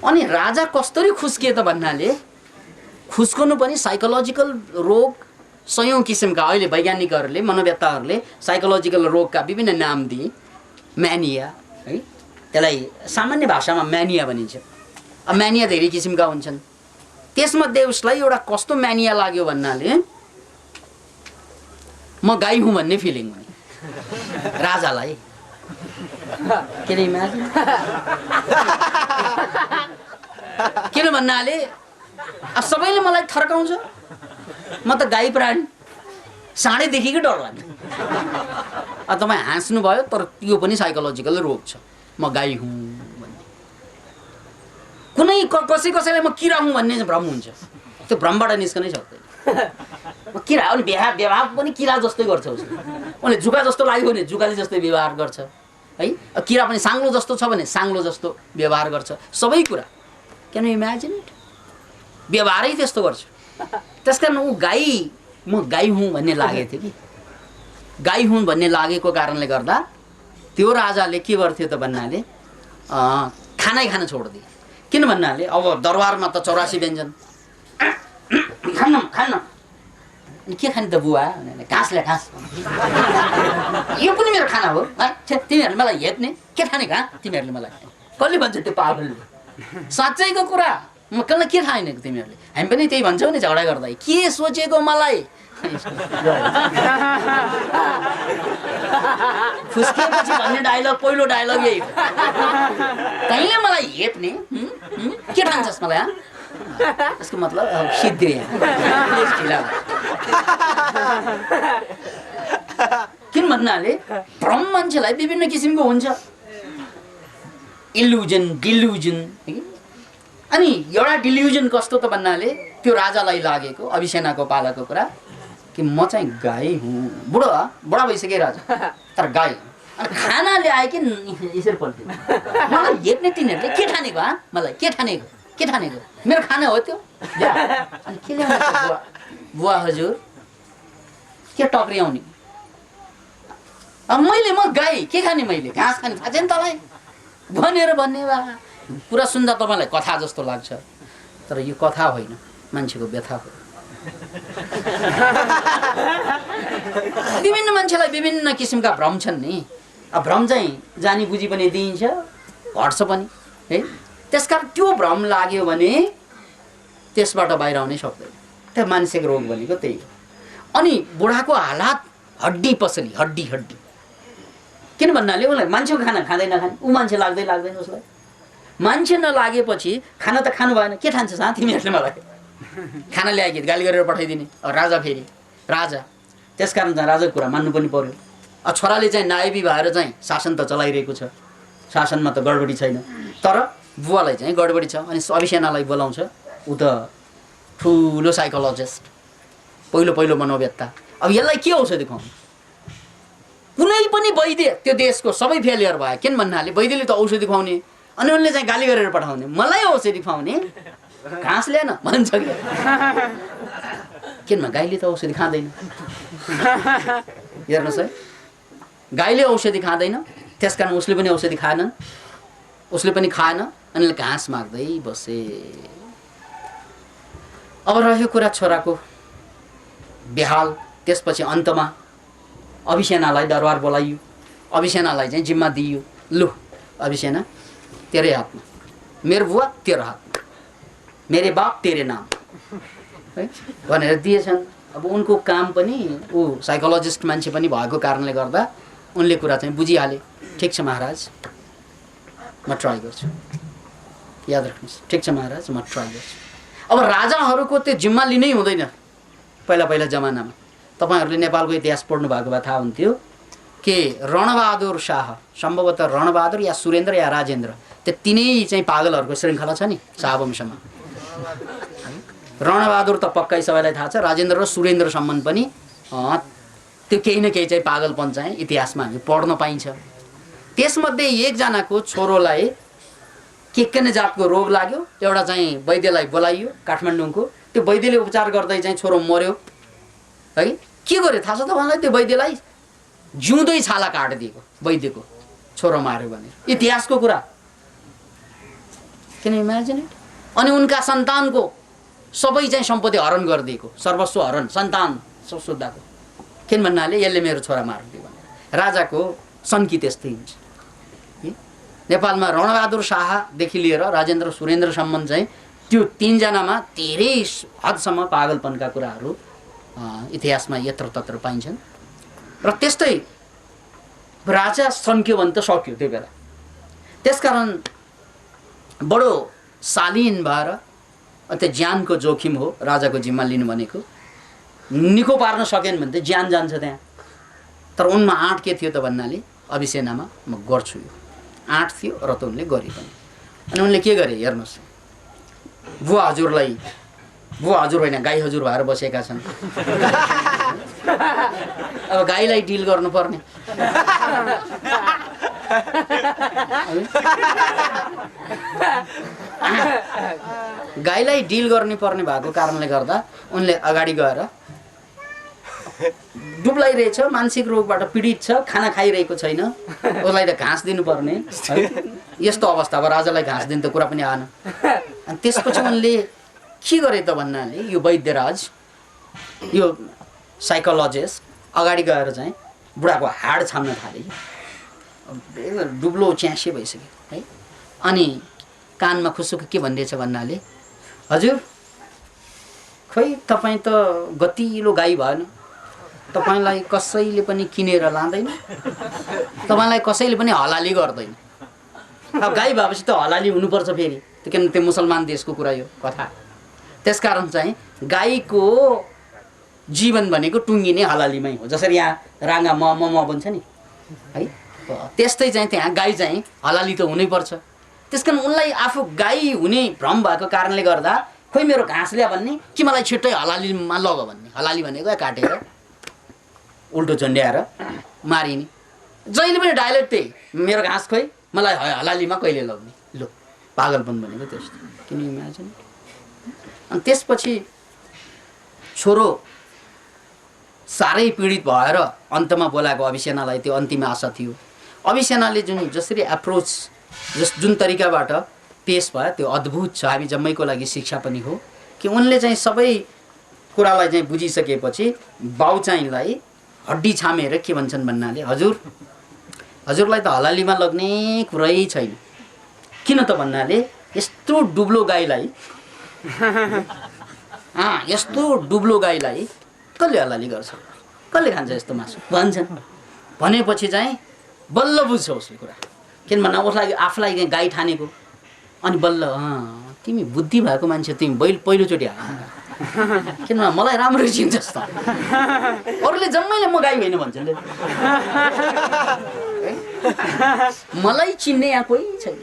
अनि राजा कसरी खुस्किए त भन्नाले खुस्कनु पनि साइकोलोजिकल रोग, सयौं किसिमका अहिले वैज्ञानिकहरूले, मनोवेत्ताहरूले साइकोलोजिकल रोगका विभिन्न नाम दिए। म्यानिया है, त्यसलाई सामान्य भाषामा म्यानिया भनिन्छ। अब म्यानिया धेरै किसिमका हुन्छन्। त्यसमध्ये उसलाई एउटा कस्तो म्यानिया लाग्यो भन्नाले म गाई हुँ भन्ने फिलिङ हुने राजालाई। किन इमेजिन, किन भन्नाले सबैले मलाई थर्काउँछ, म त गाई प्राणी, साँडेदेखिकै डर लाग्ने। तपाईँ हाँस्नु भयो, तर त्यो पनि साइकोलोजिकल रोग छ। म गाई हुँ भन्ने, कुनै कसैलाई म किरा हुँ भन्ने भ्रम हुन्छ। त्यो भ्रमबाट निस्कनै सक्दैन। म किरा हो नि, व्यवहार पनि किरा जस्तै गर्छ उसले। उसले जुका जस्तो लाग्यो भने जुकाले जस्तै व्यवहार गर्छ है। किरा पनि साङ्लो जस्तो छ भने साङ्लो जस्तो व्यवहार गर्छ। सबै कुरा क्यान यु इमेजिन इट, व्यवहारै त्यस्तो गर्छ। त्यसकारण ऊ म गाई हुँ भन्ने लागेको थियो कि। गाई हुँ भन्ने लागेको कारणले गर्दा त्यो राजाले के गर्थ्यो त भन्नाले खानै खान छोडिदिए। किन भन्नाले अब दरबारमा त 84 व्यञ्जन, खान्न के खाने त बुवा, घाँस ल्या घाँस, यो पनि मेरो खाना हो, तिमीहरूले मलाई हेप्ने, के खाने घाँ तिमीहरूले मलाई, कसले भन्छ त्यो पागलले, साँच्चैको कुरा, म कसलाई के खाएन तिमीहरूले। हामी पनि त्यही भन्छौँ नि झगडा गर्दा, के सोचेको मलाई खुस्किएपछि भन्ने डायलग, पहिलो डायलग यही हो। तैँले मलाई हेप्ने, के ठान्छस् मलाई, यसको मतलब सिद्धि। किन भन्नाले भ्रम मान्छेलाई विभिन्न किसिमको हुन्छ। Illusion delusion. अनि एउटा डिल्युजन कस्तो त भन्नाले त्यो राजालाई लागेको अभिसेनाको पालाको कुरा कि म चाहिँ गाई हुँ, बुढा भइसके राजा तर गाई। अनि खाना ल्याए कि यसरी पल्ट्यो। मलाई हेर्ने तिनीहरूले के ठानेको मलाई के ठानेको मेरो खाना हो त्यो। अनि के ल्याउनु बुवा हजुर के टक्रियाउने? अब म गाई के खाने, मैले घाँस खाने थाहा छैन तँलाई भनेर भन्ने बा। कुरा सुन्दा तपाईँलाई कथा जस्तो लाग्छ तर यो कथा होइन, मान्छेको व्यथा हो। विभिन्न मान्छेलाई विभिन्न किसिमका भ्रम छन् नि। अब भ्रम चाहिँ जानी बुझी पनि दिइन्छ, घट्छ पनि है। त्यसकारण त्यो भ्रम लाग्यो भने त्यसबाट बाहिर आउनै सक्दैन। त्यो मानसिक रोग भनेको त्यही हो। अनि बुढाको हालत हड्डी पसली, हड्डी किन भन्नाले उसलाई मान्छेको खाना खाँदै नखाने, ऊ मान्छे लाग्दैन उसलाई। मान्छे नलागेपछि खाना त खानु भएन, के ठान्छ साथ तिमीहरूले? मलाई खाना ल्याए कि गाली गरेर पठाइदिने। राजा फेरि राजा, त्यसकारण चाहिँ राजाको कुरा मान्नु पनि पर्यो। छोराले चाहिँ नायबी भएर चाहिँ शासन त चलाइरहेको छ, शासनमा त गडबडी छैन, तर बुवालाई चाहिँ गडबडी छ। अनि अभिसेनालाई बोलाउँछ, ऊ त ठुलो साइकोलोजिस्ट, पहिलो मनोवेत्ता। अब यसलाई के औषधि खुवाउनु? कुनै पनि वैद्य त्यो देशको सबै फेलियर भयो। किन भन्नाले वैद्यले त औषधि खुवाउने, अनि उनले चाहिँ गाली गरेर पठाउने, मलाई औषधि खुवाउने, घाँस ल्याएन भन्छ कि। किन गाईले त औषधि खाँदैन, हेर्नुहोस् है, गाईले औषधि खाँदैन, त्यसकारण उसले पनि औषधि खाएनन्, उसले पनि खाएन, अनि घाँस माग्दै बसे। अब रह्यो कुरा छोराको बेहाल। त्यसपछि अन्तमा अभिसेनालाई दरबार बोलाइयो, अभिसेनालाई चाहिँ जिम्मा दिइयो, लु अभिसेना तेरै हातमा, मेरो बुवा तेरो हातमा, मेरे बाप तेरे नाम है भनेर दिएछन्। अब उनको काम पनि ऊ साइकोलोजिस्ट मान्छे पनि भएको कारणले गर्दा उनले कुरा चाहिँ बुझिहाले। ठिक छ महाराज, म ट्राई गर्छु, याद राख्नुहोस्, ठिक छ महाराज म ट्राई गर्छु। अब राजाहरूको त्यो जिम्मा लिनै हुँदैन। पहिला जमानामा तपाईँहरूले नेपालको इतिहास पढ्नु भएको भए थाहा हुन्थ्यो कि रणबहादुर शाह, सम्भवतः रणबहादुर या सुरेन्द्र या राजेन्द्र, त्यो तिनै चाहिँ पागलहरूको श्रृङ्खला छ नि शाहवंशमा। रणबहादुर त पक्कै सबैलाई थाहा छ, राजेन्द्र र सुरेन्द्रसम्म पनि त्यो केही न केही चाहिँ पागलपन चाहिँ इतिहासमा हामी पढ्न पाइन्छ। त्यसमध्ये एकजनाको छोरोलाई के जातको रोग लाग्यो, एउटा चाहिँ वैद्यलाई बोलाइयो काठमाडौँको। त्यो वैद्यले उपचार गर्दै चाहिँ छोरो मर्यो है। के गर्यो थाहा छ तपाईँलाई? त्यो वैद्यलाई जिउँदै छाला काटिदिएको, वैद्यको छोरो मार्यो भनेर। इतिहासको कुरा, किन इमेजिन इट। अनि उनका सन्तानको सबै चाहिँ सम्पत्ति हरण गरिदिएको, सर्वस्व हरण, सन्तान सुत्दाको। किन भन्नाले यसले मेरो छोरा मारिदियो भनेर। राजाको सन्की त्यस्तै हुन्छ। नेपालमा रणबहादुर शाहदेखि लिएर राजेन्द्र सुरेन्द्रसम्म चाहिँ त्यो तीनजनामा धेरै हदसम्म पागलपनका कुराहरू इतिहासमा यत्रतत्र पाइन्छन्। र त्यस्तै राजा सन्क्यो भने त सक्यो त्यो बेला। त्यसकारण बडो शालीन भएर, त्यो ज्यानको जोखिम हो राजाको जिम्मा लिनु भनेको। निको पार्न सकेन भने त ज्यान जान्छ त्यहाँ। तर उनमा आँट के थियो त भन्नाले अभिसेनामा म गर्छु, यो आँट थियो र त उनले गरे पनि। अनि उनले के गरे हेर्नुहोस्, बुवा हजुरलाई, बुवा हजुर होइन गाई हजुर भएर बसेका छन्। अब गाईलाई डिल गर्नुपर्ने, गाईलाई डिल गर्नुपर्ने भएको कारणले गर्दा उनले अगाडि गएर डुब्लाइरहेछ, मानसिक रोगबाट पीडित छ, खाना खाइरहेको छैन, उसलाई त घाँस दिनुपर्ने। यस्तो अवस्था अब राजालाई घाँस दिनु त कुरा पनि आएन। अनि त्यसपछि उनले के गरे त भन्नाले यो वैद्यराज, यो साइकोलोजिस्ट अगाडि गएर चाहिँ बुढाको हाड छाम्न थाले। डुब्लो च्यासे भइसक्यो है। अनि कानमा खुसुक के भनिदिएछ भन्नाले, हजुर खै तपाईँ त गतिलो गाई भएन, तपाईँलाई कसैले पनि किनेर लाँदैन, तपाईँलाई कसैले पनि हलाली गर्दैन। अब गाई भएपछि त हलाली हुनुपर्छ फेरि, किन त्यो मुसलमान देशको कुरा यो कथा। त्यसकारण चाहिँ गाईको जीवन भनेको टुङ्गिने हलालीमै हो। जसरी यहाँ राँगा म बन्छ नि है, त्यस्तै चाहिँ त्यहाँ गाई चाहिँ हलाली त हुनैपर्छ। त्यस कारण उनलाई आफू गाई हुने भ्रम भएको कारणले गर्दा खोइ मेरो घाँस ल्या भन्ने कि मलाई छिट्टै हलालीमा लग भन्ने। हलाली भनेको काटेर उल्टो झन्ड्याएर मारिने। जहिले पनि डाइलेक्ट त्यही, मेरो घाँस खोइ मलाई हलालीमा कहिले लग्ने। लो पागलपन भनेको त्यस्तो। किन इमेजिन। अनि त्यसपछि छोरो साह्रै पीडित भएर अन्तमा बोलाएको अभिसेनालाई त्यो अन्तिम आशा थियो। अभिसेनाले जसरी एप्रोच जुन तरिकाबाट पेश भयो त्यो अद्भुत छ। हामी जम्मैको लागि शिक्षा पनि हो कि उनले चाहिँ सबै कुरालाई चाहिँ बुझिसकेपछि बाउ चाहिँलाई हड्डी छामेर के भन्छन् भन्नाले हजुरलाई त हलालीमा लग्ने कुरै छैन। किन त भन्नाले यस्तो डुब्लो गाईलाई यस्तो डुब्लो गाईलाई कसले हलाली गर्छ, कसले खान्छ यस्तो मासु भन्छन्। भनेपछि चाहिँ बल्ल बुझ्छ उसले कुरा। किन भन्दा उसलाई आफूलाई गाई ठानेको। अनि बल्ल तिमी बुद्धि भएको मान्छे, तिमी पहिलोचोटि किन मलाई राम्ररी चिन्छस् त। अरूले जम्मैले म गाई होइन भन्छन्। मलाई चिन्ने यहाँ कोही छैन।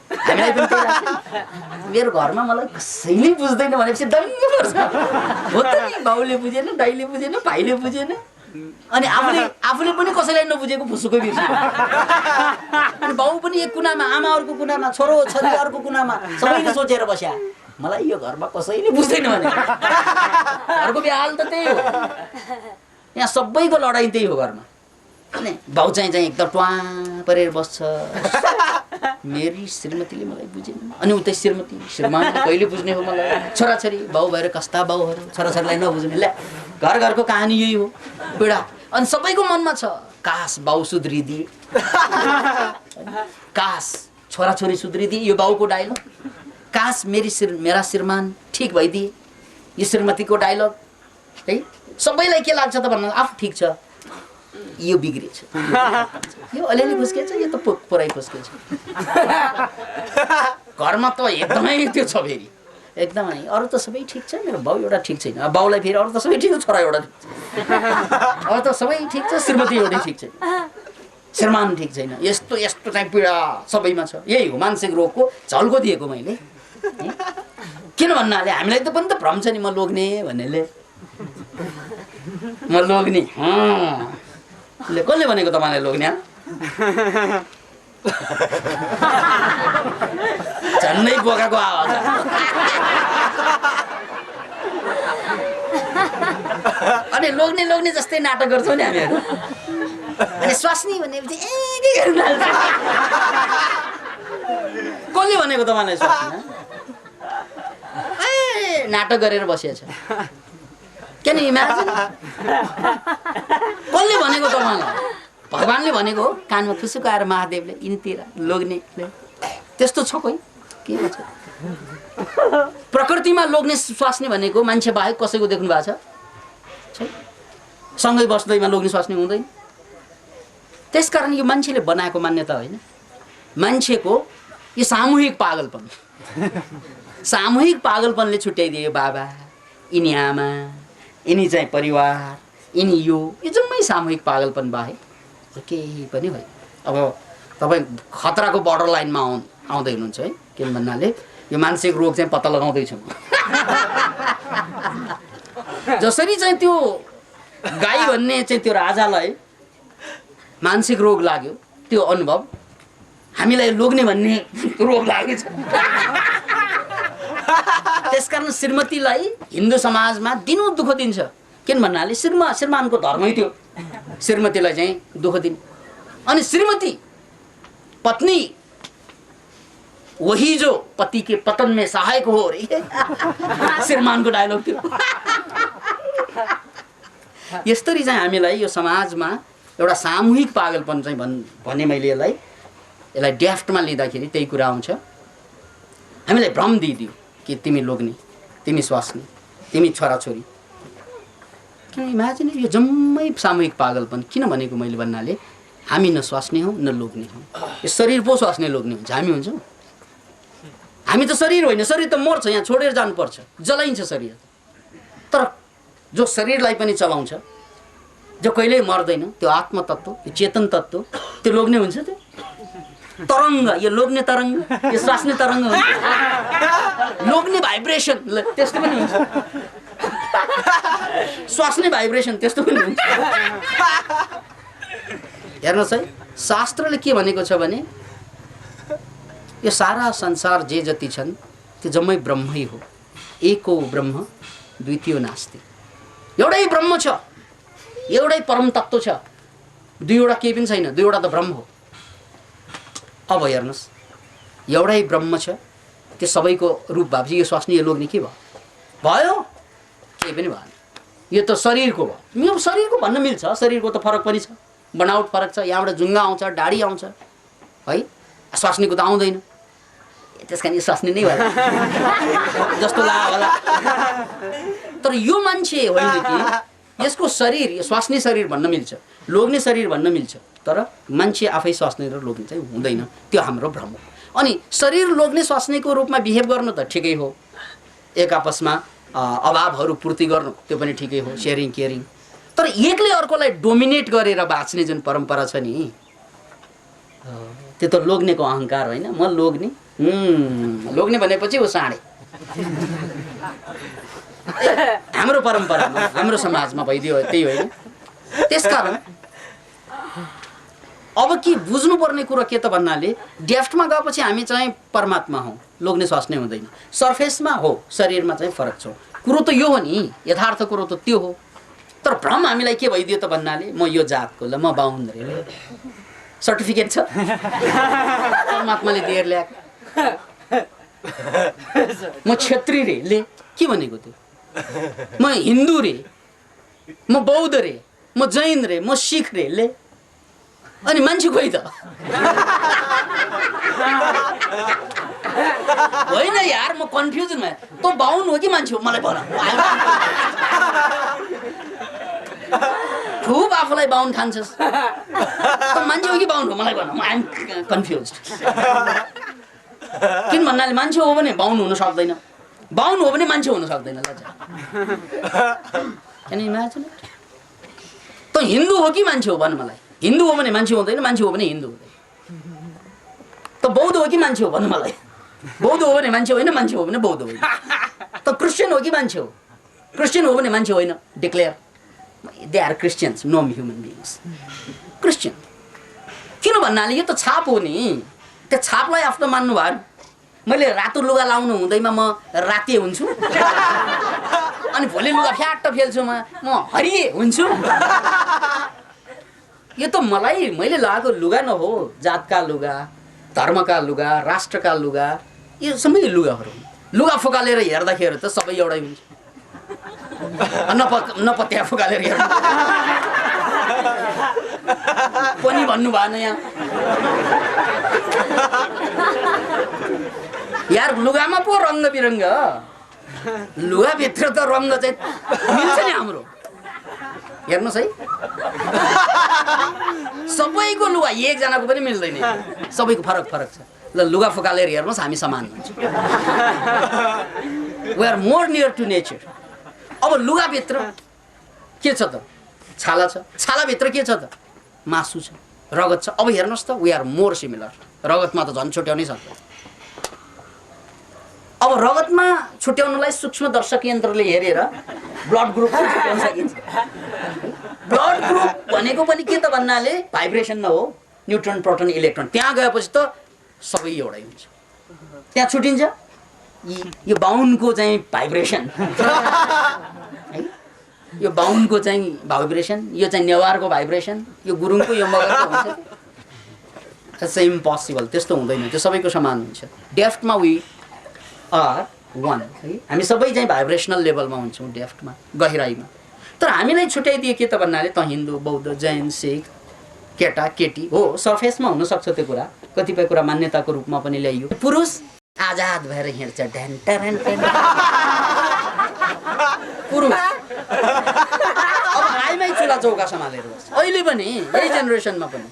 हामीलाई पनि त्यही लाग्छ। मेरो घरमा मलाई कसैले बुझ्दैन भनेपछि दङ्ग पर्छ। हो त नि, बाउले बुझेन, दाइले बुझेन, भाइले बुझेन, अनि आफूले पनि कसैलाई नबुझेको फुसुको बिर्छ। अनि बाउ पनि एक कुनामा, आमा अर्को कुनामा, छोरो छोरी अर्को कुनामा, सबैले सोचेर बस्या मलाई यो घरमा कसैले बुझ्दैन भने। घरको बेहाल त त्यही हो। यहाँ सबैको लडाइँ त्यही हो घरमा। अनि बाउ चाहिँ एकदम ट्वा परेर बस्छ। मेरी श्रीमतीले मलाई बुझेन। अनि उतै श्रीमानले कहिले बुझ्ने हो मलाई। छोराछोरी बाउ भएर कस्ता बाउहरू छोराछोरीलाई नबुझ्ने। ल्या घरको कहानी यही हो पीडा। अनि सबैको मनमा छ काश बाउ सुध्रिदिए, काश छोराछोरी सुध्रिदिए। यो बाउको डायलग। काश मेरा श्रीमान ठिक भइदिए, यो श्रीमतीको डायलग है। सबैलाई के लाग्छ त भन्नु, आफू ठिक छ, यो बिग्रेछ, यो अलिअलि फुस्केछ, यो त पुरै फुस्केछ। घरमा त एकदमै त्यो छ फेरि एकदमै। अरू त सबै ठिक छ, मेरो बाउ एउटा ठिक छैन। बाउलाई फेरि अरू त सबै ठिक छ, छोरा एउटा ठिक छ, अरू त सबै ठिक छ, श्रीमती एउटै ठिक छैन, श्रीमान ठिक छैन। यस्तो यस्तो चाहिँ पीडा सबैमा छ। यही हो मानसिक रोगको झल्को दिएको मैले। किन भन्नाले हामीलाई त पनि त भ्रम छ नि, म लोग्ने भन्नेले, म लोग्ने। कसले भनेको तपाईँलाई लोग्ने? झन्डै बोकाको आवाज। अनि लोग्ने जस्तै नाटक गर्छौँ नि हामीहरू। अनि स्वास्नी भनेपछि कसले भनेको तपाईँलाई स्वास्नी? नाटक गरेर बसिएछ। किन इमेजिन। कसले भनेको तपाईँलाई? भगवान्ले भनेको हो। कानमा खुसीको आएर महादेवले यिनीतिर लोग्नेले त्यस्तो छ कोही के भन्छ? प्रकृतिमा लोग्ने स्वास्नी भनेको मान्छे बाहेक कसैको देख्नु भएको छ? सँगै बस्दैमा लोग्ने स्वास्नी हुँदैन। त्यसकारण यो मान्छेले बनाएको मान्यता होइन, मान्छेको यो सामूहिक पागलपन। सामूहिक पागलपनले छुट्याइदियो। बाबा, यिनी आमा, यिनी चाहिँ परिवार, यिनी यो जम्मै सामूहिक पागलपन बाहेक केही पनि होइन। अब तपाईँ खतराको बर्डर लाइनमा आउँदै हुनुहुन्छ है। किन भन्नाले यो मानसिक रोग चाहिँ पत्ता लगाउँदैछु। जसरी चाहिँ त्यो गाई भन्ने चाहिँ त्यो राजालाई मानसिक रोग लाग्यो, त्यो अनुभव हामीलाई लोग्ने भन्ने रोग लागेको छ। त्यसकारण श्रीमतीलाई हिन्दू समाजमा दिनु दुःख दिन्छ। किन भन्नाले श्रीमानको धर्मै त्यो श्रीमतीलाई चाहिँ दुःख दिने। अनि श्रीमती पत्नी वही जो पति के पतन में सहायक हो रही है। श्रीमानको डायलग थियो। यस्तरी चाहिँ हामीलाई यो समाजमा एउटा सामूहिक पागलपन चाहिँ भने मैले यसलाई ड्याफ्टमा लिँदाखेरि त्यही कुरा आउँछ। हामीलाई भ्रम दिइदियो कि तिमी लोग्ने, तिमी स्वास्नी, तिमी छोराछोरी। किन इमेजिन, यो जम्मै सामूहिक पागलपन। किन भनेको मैले भन्नाले हामी न स्वास्नी हौँ न लोग्ने हौँ। यो शरीर पो स्वास्नी लोग्ने हुन्छ, हामी हुन्छौँ? हामी त शरीर होइन, शरीर त मर्छ, यहाँ छोडेर जानुपर्छ, जलाइन्छ शरीर। तर जो शरीरलाई पनि चलाउँछ, जो कहिल्यै मर्दैन, त्यो आत्मतत्त्व, त्यो चेतन तत्त्व, त्यो लोग्ने हुन्छ। त्यो तरङ्ग, यो लोग्ने तरङ्ग, यो स्वास्ने तरङ्ग हुन्छ, लोग्ने भाइब्रेसन त्यस्तो पनि हुन्छ, स्वास्ने भाइब्रेसन त्यस्तो पनि हुन्छ। हेर्नुहोस् है, शास्त्रले के भनेको छ भने यो सारा संसार जे जति छन् त्यो जम्मै ब्रह्मै हो। एको ब्रह्म द्वितीय नास्ति। एउटै ब्रह्म छ, एउटै परम तत्त्व छ, दुईवटा केही पनि छैन, दुईवटा त ब्रह्म हो। अब हेर्नुहोस्, एउटै ब्रह्म छ, त्यो सबैको रूप भएपछि यो स्वास्नी यो लोग्ने के भयो? भयो केही पनि भएन। यो त शरीरको भयो। यो शरीरको भन्न मिल्छ, शरीरको त फरक पनि छ, बनावट फरक छ। यहाँबाट जुङ्गा आउँछ, दाढी आउँछ है, स्वास्नीको त आउँदैन। त्यस कारण यो स्वास्नी नै होला जस्तो लाग्यो होला। तर यो मान्छे होइन कि यसको शरीर, यो स्वास्नी शरीर भन्न मिल्छ, लोग्ने शरीर भन्न मिल्छ, तर मान्छे आफै स्वास्नी र लोग्ने चाहिँ हुँदैन। त्यो हाम्रो भ्रम हो। अनि शरीर लोग्ने स्वास्नीको रूपमा बिहेभ गर्नु त ठिकै हो, एक आपसमा अभावहरू पूर्ति गर्नु त्यो पनि ठिकै हो, सेयरिङ केयरिङ। तर एकले अर्कोलाई डोमिनेट गरेर बाँच्ने जुन परम्परा छ नि, त्यो त लोग्नेको अहङ्कार होइन। म लोग्ने, लोग्ने भनेपछि ऊ साँडे। हाम्रो परम्परामा, हाम्रो समाजमा भइदियो त्यही होइन। त्यसकारण अब के बुझ्नुपर्ने कुरो के त भन्नाले, डेफ्टमा गएपछि हामी चाहिँ परमात्मा हौँ, लोग्ने स्वास्नी हुँदैन। सर्फेसमा हो, शरीरमा चाहिँ फरक छ। कुरो त यो हो नि, यथार्थ कुरो त त्यो हो। तर भ्रम हामीलाई के भइदियो त भन्नाले, म यो जातको, ल म बाहुन रे, सर्टिफिकेट छ परमात्माले दिएर ल्याएको, म क्षेत्री रे, ले के भनेको त्यो? म हिन्दू रे, म बौद्ध रे, म जैन रे, म सिख रे, ले अनि मान्छे खोइ त? होइन यार, म कन्फ्युजन भयो। तँ बाहुन हो कि मान्छे हो मलाई भन। खुब आफूलाई बाहुन ठान्छस्, तँ मान्छे हो कि बाहुन हो मलाई भन। म आइएम कन्फ्युज। किन भन्नाले मान्छे हो भने बाहुन हुन सक्दैन, बाहुन हो भने मान्छे हुन सक्दैन। Can you imagine it? तँ हिन्दू हो कि मान्छे हो भन मलाई। हिन्दू हो भने मान्छे हुँदैन, मान्छे हो भने हिन्दू हुँदैन। त बौद्ध हो कि मान्छे हो भन मलाई। बौद्ध हो भने मान्छे होइन, मान्छे हो भने बौद्ध होइन। त क्रिस्चियन हो कि मान्छे हो? क्रिस्चियन हो भने मान्छे होइन। Declare they are Christians, no human beings. Christian किन भन्नाले यो त छाप हो नि, त्यो छापलाई आफ्नो मान्नु भएन। मैले रातो लुगा लाउनु हुँदैमा म राते हुन्छु, अनि भोलि लुगा फ्याट्ट फेल्छु म हरिए हुन्छु। यो त मैले लगाएको लुगा न हो, जातका लुगा, धर्मका लुगा, राष्ट्रका लुगा, यो सबै लुगाहरू। लुगा फुकालेर हेर्दाखेरि त सबै एउटै हुन्छ। नपत्या फुकालेर हेर्नु पनि भन्नु भएन यहाँ यार। लुगामा पो रङ्ग बिरङ्ग, लुगाभित्र त रङ्ग चाहिँ मिल्छ नि हाम्रो। हेर्नुहोस् है, सबैको लुगा एकजनाको पनि मिल्दैन, सबैको फरक फरक छ। ल लुगा फुकालेर हेर्नुहोस्, हामी समान हुन्छ। We are more near to nature. अब लुगाभित्र के छ त? छाला छ। छालाभित्र के छ त? मासु छ, रगत छ। अब हेर्नुहोस् त, वी आर मोर सिमिलर। रगतमा त झन् छुट्याउनै सक्दैन। अब रगतमा छुट्याउनलाई सूक्ष्म दर्शक यन्त्रले हेरेर ब्लड ग्रुप छुट्याउन सकिन्छ। ब्लड ग्रुप भनेको पनि के त भन्नाले भाइब्रेसन न हो, न्युट्रोन, प्रोटोन, इलेक्ट्रोन। त्यहाँ गएपछि त सबै एउटै हुन्छ। त्यहाँ छुटिन्छ यो बाहुनको चाहिँ भाइब्रेसन, यो बाहुनको चाहिँ भाइब्रेसन, यो चाहिँ नेवारको भाइब्रेसन, यो गुरुङको, यो मगरको हुन्छ। That's impossible. त्यस्तो हुँदैन, त्यो सबैको समान हुन्छ। डेफ्टमा वी आर वान। हामी सबै चाहिँ भाइब्रेसनल लेभलमा हुन्छौँ डेफ्टमा, गहिराइमा। तर हामीलाई छुट्याइदिए के त भन्नाले, त हिन्दू, बौद्ध, जैन, सिख, केटा केटी हो। सर्फेसमा हुनसक्छ त्यो कुरा, कतिपय कुरा मान्यताको रूपमा पनि ल्याइयो। पुरुष आजाद भएर हिँड्छ, पुरुष अब आइमै चुला चौका सम्हालेर बस्छ। अहिले पनि यही जेनेरेसनमा पनि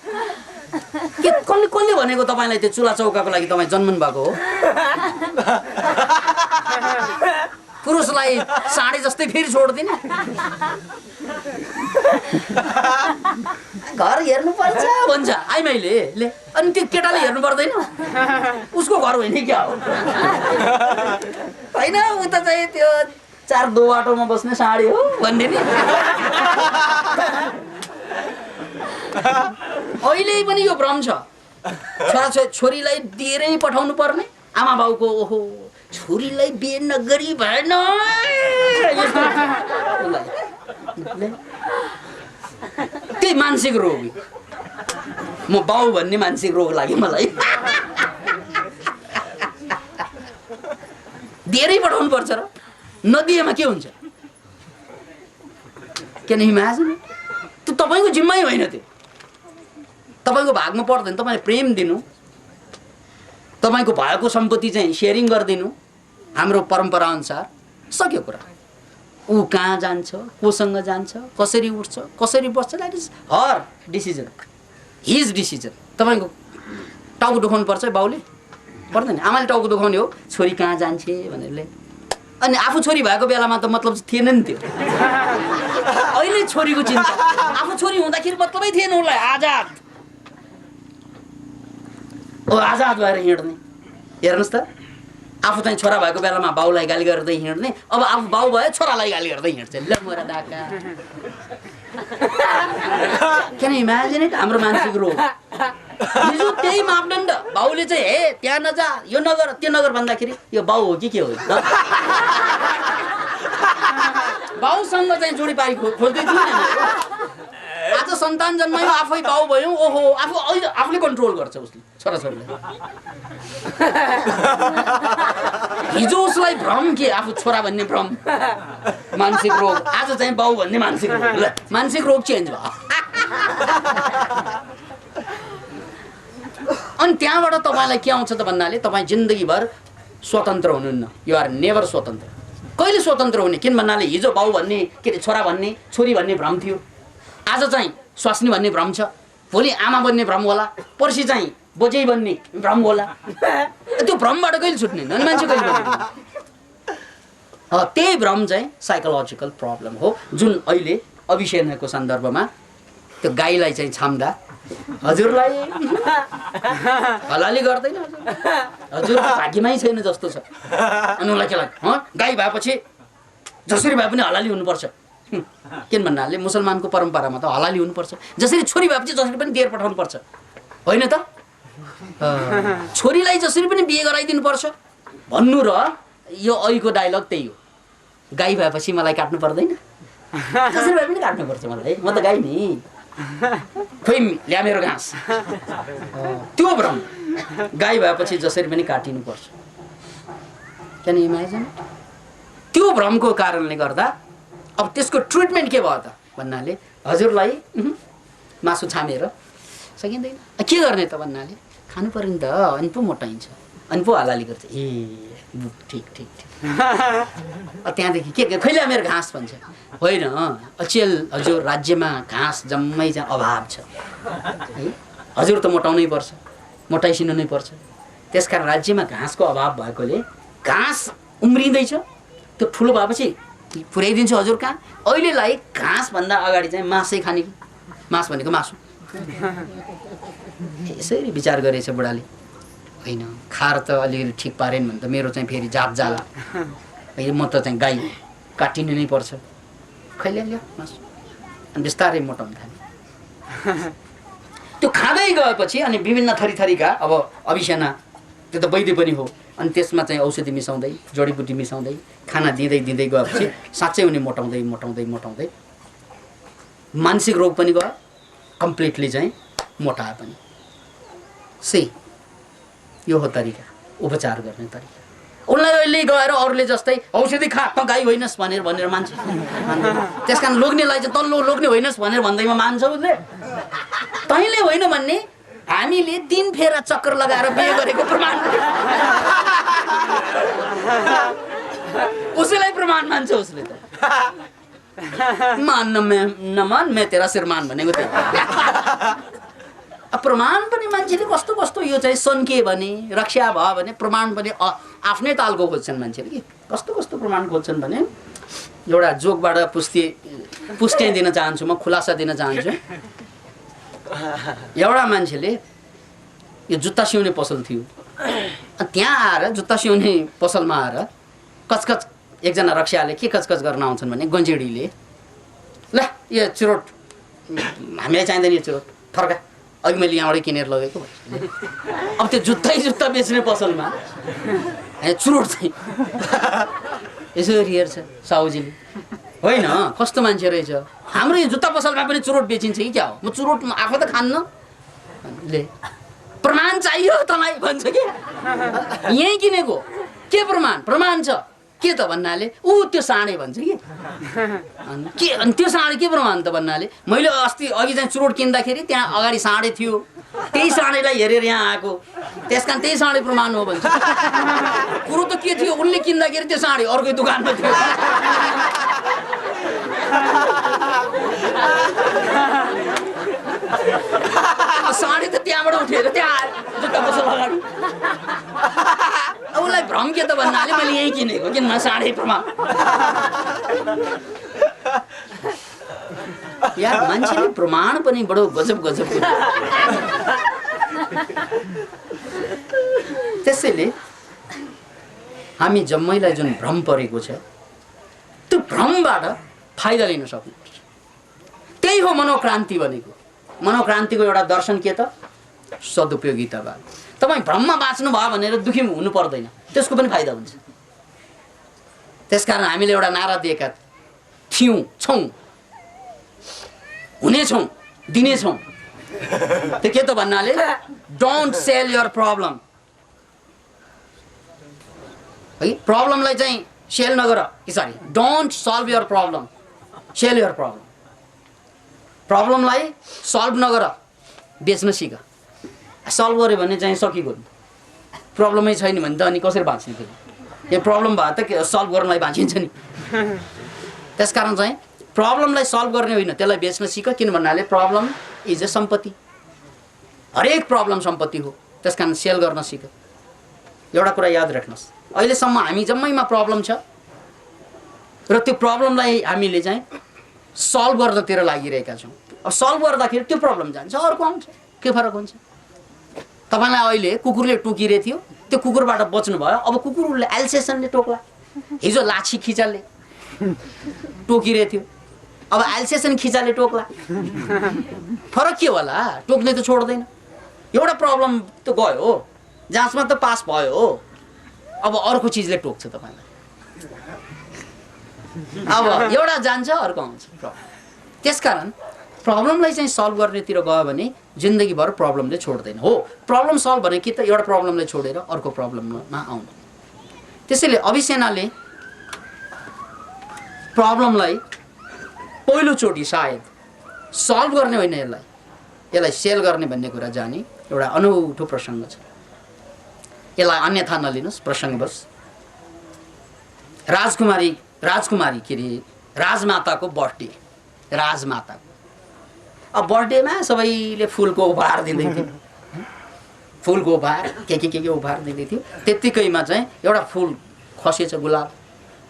के कसले भनेको तपाईँलाई त्यो चुला चौकाको लागि तपाईँ जन्मनु भएको हो? पुरुषलाई साँडे जस्तै फेरि छोड्दिने, घर हेर्नु पर्छ भन्छ आइमाईले। ले अनि त्यो केटाले हेर्नु पर्दैन उसको घर होइन क्या हो होइन उ त चाहिँ त्यो 4 दो बाटोमा बस्ने साडी हो भन्ने नि अहिले पनि यो भ्रम छ छोरीलाई दिएरै पठाउनु पर्ने आमा बाउको ओहो छोरीलाई बिहे नगरी भएन त्यही मानसिक रोग म बाउ भन्ने मानसिक रोग लाग्यो मलाई धेरै पठाउनु पर्छ र नदिएमा के हुन्छ किन इमेजिन त्यो तपाईँको जिम्मै होइन त्यो तपाईँको भागमा पर्दैन तपाईँले प्रेम दिनु तपाईँको भएको सम्पत्ति चाहिँ सेयरिङ गरिदिनु हाम्रो परम्परा अनुसार सक्यो कुरा ऊ कहाँ जान्छ कोसँग जान्छ कसरी उठ्छ कसरी बस्छ that is her decision his decision तपाईँको टाउको दुखाउनु पर्छ बाउले पर्दैन आमाले टाउको दुखाउने हो छोरी कहाँ जान्छे भनेरले अनि आफू छोरी भएको बेलामा त मतलब थिएन नि त्यो अहिले छोरीको चिन्ता आफू छोरी हुँदाखेरि मतलबै थिएन उसलाई आजाद ओ आजाद भएर हिँड्ने हेर्नुहोस् त आफू चाहिँ छोरा भएको बेलामा बाउलाई गाली गर्दै हिँड्ने अब आफू बाउ भयो छोरालाई गाली गर्दै हिँड्छ ल मोरा डाका किन इमेजिन इट हाम्रो मानसिक रोग हिजो त्यही मापदण्ड बाउले चाहिँ हे त्यहाँ नजा यो नगर त्यो नगर भन्दाखेरि यो बाउ हो कि के हो बाउसँग चाहिँ जोडी पारी खोज्दै थियो नि आज सन्तान जन्मायो आफै बाउ भयो ओहो आफू आफूले कन्ट्रोल गर्छ उसले छोराछोरीलाई हिजो उसलाई भ्रम के आफू छोरा भन्ने भ्रम मानसिक रोग आज चाहिँ बाउ भन्ने मानसिक रोग मानसिक रोग चेन्ज भयो अनि त्यहाँबाट तपाईँलाई के आउँछ त भन्नाले तपाईँ जिन्दगीभर स्वतन्त्र हुनुहुन्न यु आर नेभर स्वतन्त्र कहिले स्वतन्त्र हुने किन भन्नाले हिजो बाउ भन्ने के अरे छोरा भन्ने छोरी भन्ने भ्रम थियो आज चाहिँ स्वास्नी भन्ने भ्रम छ भोलि आमा बन्ने भ्रम होला पर्सि चाहिँ बोजै बन्ने भ्रम होला त्यो भ्रमबाट कहिले छुट्ने अनि मान्छे कहिले त्यही भ्रम चाहिँ साइकोलोजिकल प्रब्लम हो जुन अहिले अभिषेकको सन्दर्भमा त्यो गाईलाई चाहिँ छाम्दा हजुरलाई हलाली गर्दैन हजुर भाग्यमै छैन जस्तो छ अनि उसलाई के लाग्छ गाई भएपछि जसरी भए पनि हलाली हुनुपर्छ किन भन्नाले मुसलमानको परम्परामा त हलाली हुनुपर्छ जसरी छोरी भएपछि जसरी पनि दिएर पठाउनु पर्छ होइन त छोरीलाई जसरी पनि बिहे गराइदिनु पर्छ भन्नु र यो अहिलेको डायलग त्यही हो गाई भएपछि मलाई काट्नु पर्दैन जसरी भए पनि काट्नुपर्छ मलाई म त गाई नि खोइ ल्या मेरो घाँस त्यो भ्रम गाई भएपछि जसरी पनि काटिनुपर्छ क्यान इमेजिन त्यो भ्रमको कारणले गर्दा अब त्यसको ट्रिटमेन्ट के भयो त भन्नाले हजुरलाई मासु छामेर सकिँदैन के गर्ने त भन्नाले खानु पर्यो नि त अनि पो मोटाइन्छ अनि पो हलाली गर्छ ए ठिक ठिक ठिक त्यहाँदेखि के खैला मेरो घाँस भन्छ होइन अचेल हजुर राज्यमा घाँस जम्मै चाहिँ अभाव छ है हजुर त मोटाउनै पर्छ मोटाइसिनु नै पर्छ त्यसकारण राज्यमा घाँसको अभाव भएकोले घाँस उम्रिँदैछ त्यो ठुलो भएपछि पुर्याइदिन्छु हजुर कहाँ अहिलेलाई घाँसभन्दा अगाडि चाहिँ मासै खाने कि मास भनेको मासु यसरी विचार गरेछ बुढाले होइन खार त अलिअलि ठिक पारेन भने त मेरो चाहिँ फेरि जात जाला म त चाहिँ गाई काटिनु नै पर्छ खैले ल्याउ मासु अनि बिस्तारै मोटाउनु थाल्यो त्यो खाँदै गएपछि अनि विभिन्न थरीका अब अभिसेना त्यो त वैद्य पनि हो अनि त्यसमा चाहिँ औषधि मिसाउँदै जडीबुटी मिसाउँदै खाना दिँदै गएपछि साँच्चै उनी मोटाउँदै मानसिक रोग पनि गयो कम्प्लिटली चाहिँ मोटाए पनि सही यो हो तरिका उपचार गर्ने तरिका उनलाई अहिले गएर अरूले जस्तै औषधि खा त गाई होइनस् भनेर मान्छ त्यस कारण लोग्नेलाई चाहिँ तल्लो लोग्ने होइनस् भनेर भन्दैमा मान्छ उसले तैँले होइन भन्ने हामीले दिन फेर चक्कर लगाएर बिहे गरेको प्रमाण उसैलाई प्रमाण मान्छ उसले त मान नमान मैं तेरा सिर मान भनेको थियो प्रमाण पनि मान्छेले कस्तो यो चाहिँ सन्के भने रक्षा भयो भने प्रमाण पनि आफ्नै तालको खोज्छन् मान्छेले कि कस्तो प्रमाण खोज्छन् भने एउटा जोगबाट पुष्टि दिन चाहन्छु म खुलासा दिन चाहन्छु एउटा मान्छेले यो जुत्ता सिउने पसल थियो। त्यहाँ आएर जुत्ता सिउने पसलमा आएर कचकच एकजना रक्सियाले के कचकच गर्न आउँछन् भने गन्जेडीले ल यो चुरोट हामीलाई चाहिँदैन, यो चुरोट फर्का, अघि मैले यहाँबाटै किनेर लगेको। अब त्यो जुत्ता बेच्ने पसलमा चुरोट चाहिँ यसो हेर्छ साहुजीले, होइन कस्तो मान्छे रहेछ, हाम्रो यो जुत्ता पसलमा पनि चुरोट बेचिन्छ कि क्या हो, म चुरोट आफू त खान्न ले, प्रमाण चाहियो तँलाई भन्छ कि, यहीँ किनेको के प्रमाण छ के त भन्नाले ऊ त्यो साँडे भन्छ कि के, अनि त्यो साँडे के प्रमाण त भन्नाले मैले अस्ति अघि चाहिँ चुरोट किन्दाखेरि त्यहाँ अगाडि साँडे थियो, त्यही साँडेलाई हेरेर यहाँ आएको, त्यस कारण त्यही साँडे प्रमाण हो भन्छ। कुरो त के थियो, उनले किन्दाखेरि त्यो साँडे अर्कै दोकानमा थियो। साँडे त त्यहाँबाट उठेर त्यहाँ जुत्ता पसल अगाडि, उसलाई भ्रम के त भन्नाले मैले यहीँ किनेको किन साँडे प्रमाण। यार मान्छेले प्रमाण पनि बडो गजब त्यसैले हामी जम्मैलाई जुन भ्रम परेको छ त्यो भ्रमबाट फाइदा लिन सक्नुपर्छ। त्यही हो मनोक्रान्ति भनेको। मनोक्रान्तिको एउटा दर्शन के त सदुपयोगितावाद। तपाईँ भ्रममा बाँच्नु भयो भनेर दुखी हुनु पर्दैन, त्यसको पनि फाइदा हुन्छ। त्यसकारण हामीले एउटा नारा दिएका छौँ, हुनेछौँ, दिनेछौँ। त्यो के त भन्नाले डोन्ट सेल योर प्रब्लम, है प्रब्लमलाई चाहिँ सेल नगर कि sorry don't solve your problem, sell your problem. प्रब्लमलाई सल्भ नगर, बेच्न सिक। सल्भ गऱ्यो भने चाहिँ सकिगयो, प्रब्लमै छैन भने त अनि कसरी बाँच्ने थियो। यो प्रब्लम भए त सल्भ गर्नलाई बाँचिन्छ नि। त्यसकारण चाहिँ प्रब्लमलाई सल्भ गर्ने होइन, त्यसलाई बेच्न सिक। किन भन्नाले प्रब्लम इज अ सम्पत्ति, हरेक प्रब्लम सम्पत्ति हो, त्यस कारण सेल गर्न सिक। एउटा कुरा याद राख्नुहोस्, अहिलेसम्म हामी जम्मैमा प्रब्लम छ र त्यो प्रब्लमलाई हामीले चाहिँ सल्भ गर्नतिर लागिरहेका छौँ। अब सल्भ गर्दाखेरि त्यो प्रब्लम जान्छ, अर्को आउँछ, के फरक हुन्छ। तपाईँलाई अहिले कुकुरले टोकिरहेको थियो, त्यो कुकुरबाट बच्नु भयो, अब कुकुरले एल्सेसनले टोक्ला। हिजो लाछी खिचाले टोकिरहेको थियो, अब एल्सेसन खिचाले टोक्ला। फरक के होला, टोक्ने त छोड्दैन। एउटा प्रब्लम त गयो, जाँचमा त पास भयो, अब अर्को चिजले टोक्छ तपाईँलाई। अब एउटा जान्छ, अर्को आउँछ। त्यसकारण प्रब्लमलाई चाहिँ सल्भ गर्नेतिर गयो भने जिन्दगीभर प्रब्लमले छोड्दैन। हो, प्रब्लम सल्भ भने कि त एउटा प्रब्लमलाई छोडेर अर्को प्रब्लममा आउनु। त्यसैले अभिसेनाले प्रब्लमलाई पहिलोचोटि सायद सल्भ गर्ने होइन, यसलाई सेल गर्ने भन्ने कुरा जाने एउटा अनौठो प्रसङ्ग छ। यसलाई अन्यथा नलिनुहोस्, प्रसङ्गवश राजकुमारी के अरे राजमाताको बर्थडे, राजमाताको अब बर्थडेमा सबैले फुलको उपहार दिँदै थियो, फुलको उपहार के उपहार दिँदै थियो। त्यत्तिकैमा चाहिँ एउटा फुल खसेछ, गुलाब।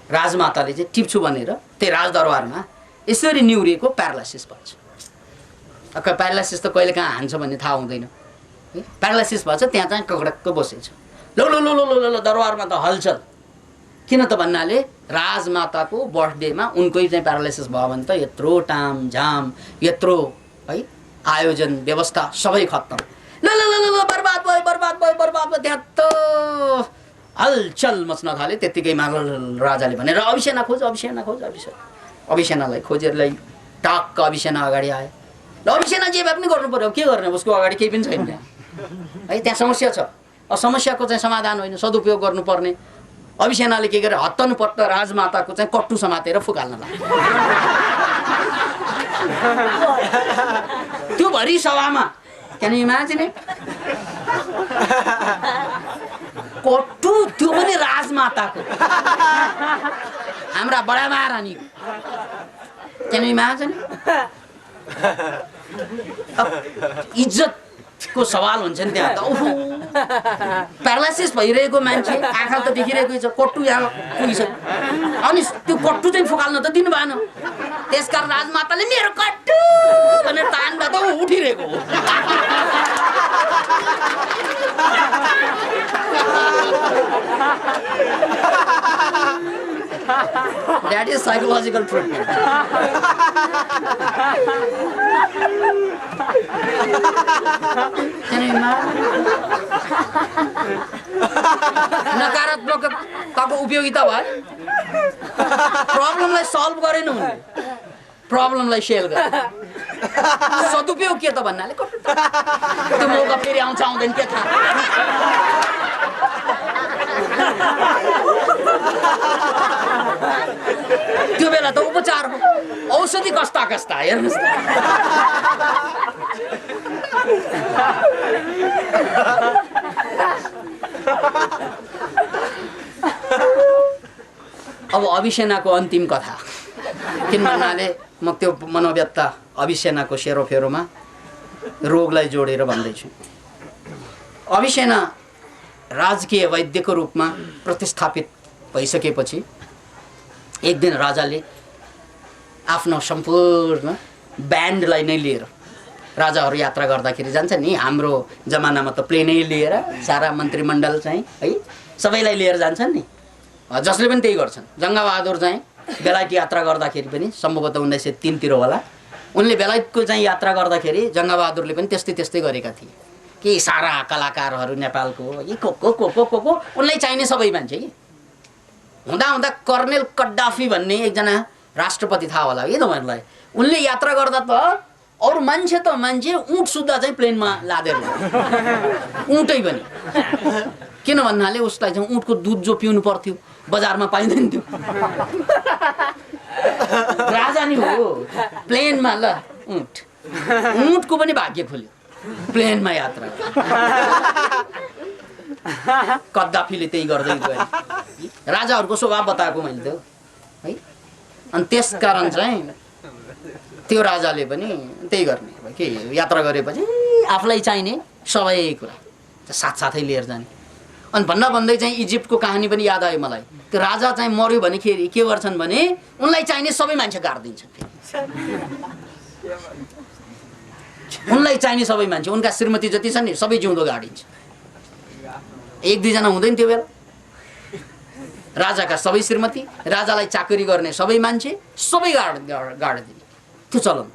राजमाताले चाहिँ टिप्छु भनेर त्यही राजदरबारमा यसरी निहुरिएको प्यारालाइसिस भन्छ। प्यारालाइसिस त कहिले कहाँ हान्छ भन्ने थाहा हुँदैन, प्यारालाइसिस भन्छ। त्यहाँ चाहिँ ककडक्क बसेछ। लो दरबारमा त हलचल। किन त भन्नाले राजमाताको बर्थडेमा उनकै चाहिँ प्यारालाइसिस भयो भने त यत्रो तामझाम, यत्रो है आयोजन व्यवस्था सबै खत्तम। ल बर्बाद भयो। त्यहाँ त हलचल मच्न थाल्यो। त्यत्तिकैमा राजाले भनेर अभिसेना खोज। अभिसेनालाई खोजेर ल्याइ टक्क अभिसेना अगाडि आयो। ल अभिसेना जे भए पनि गर्नु पर्यो, के गर्ने, उसको अगाडि केही पनि छैन है। त्यहाँ समस्या छ, समस्याको चाहिँ समाधान होइन, सदुपयोग गर्नुपर्ने। अभिसेनाले के गरे, हत्तनुपत्त राजमाताको चाहिँ कट्टु समातेर फुकाल्न लाग्यो। त्यो भरि सभामा क्यान यु इमेजिन इट, कट्टु, त्यो पनि राजमाताको, हाम्रा बडा महारानीको। क्यान यु इमेजिन, इज्जतको सवाल हुन्छ नि त्यहाँ त। ओहो, प्यारालाइसिस भइरहेको मान्छे, आँखा त देखिरहेको छ, कट्टु यहाँ पुगिसक्यो, अनि त्यो कट्टु चाहिँ फुकाल्न त दिनु भएन। त्यसकारण राजमाताले मेरो कट्टु भनेर तान्दा त उठिरहेको हो। That is psychological treatment. नकारात्मकताको उपयोगिता भयो प्रब्लमलाई सल्भ गरेन उनले प्रब्लमलाई सेल गरे सदुपयोग के त भन्नाले त्यो मौका फेरि आउँछ आउँदैन के थाहा त्यो बेला त उपचार हो औषधि कस्ता कस्ता हेर्नुहोस् त अब अभिसेनाको अन्तिम कथा किन भन्नाले म त्यो मनोव्यथा अभिसेनाको सेरोफेरोमा रोगलाई जोडेर भन्दैछु अभिसेना राजकीय वैद्यको रूपमा प्रतिस्थापित भइसकेपछि एक दिन राजाले आफ्नो सम्पूर्ण ब्यान्डलाई नै लिएर राजाहरू यात्रा गर्दाखेरि जान्छ नि हाम्रो जमानामा त प्लेनै लिएर सारा मन्त्रीमण्डल चाहिँ है सबैलाई लिएर जान्छन् नि जसले पनि त्यही गर्छन् जङ्गबहादुर चाहिँ बेलायत यात्रा गर्दाखेरि पनि सम्भवतः 1903 तिर होला उनले बेलायतको चाहिँ यात्रा गर्दाखेरि जङ्गबहादुरले पनि त्यस्तै गरेका थिए कि सारा कलाकारहरू नेपालको को उनलाई चाहिने सबै मान्छे कि हुँदा कर्नेल कड्डाफी भन्ने एकजना राष्ट्रपति थाहा होला कि तपाईँहरूलाई उनले यात्रा गर्दा त अरू मान्छे त मान्छे उँट सुत्दा चाहिँ प्लेनमा लादेर उँटै पनि किन भन्नाले उसलाई चाहिँ उँटको दुध जो पिउनु पर्थ्यो बजारमा पाइँदैन थियो राजा नि हो प्लेनमा ल उँटको पनि भाग्य खोल्यो प्लेनमा यात्रा कद्दाफीले त्यही गर्दै गए राजाहरूको स्वभाव बताएको मैले त्यो है अनि त्यसकारण चाहिँ त्यो राजाले पनि त्यही गर्ने के यात्रा गरेपछि आफूलाई चाहिने सबै कुरा साथसाथै लिएर जाने अनि भन्दै चाहिँ इजिप्टको कहानी पनि याद आयो मलाई त्यो राजा चाहिँ मर्यो भनेखेरि के गर्छन् भने उनलाई चाहिने सबै मान्छे गाड्दिन्छन् उनलाई चाहिने सबै मान्छे उनका श्रीमती जति छन् नि सबै जिउँदो गाडिन्छ एक दुईजना हुँदैन त्यो बेला राजाका सबै श्रीमती राजालाई चाकरी गर्ने सबै मान्छे सबै गाडिदिने त्यो चलन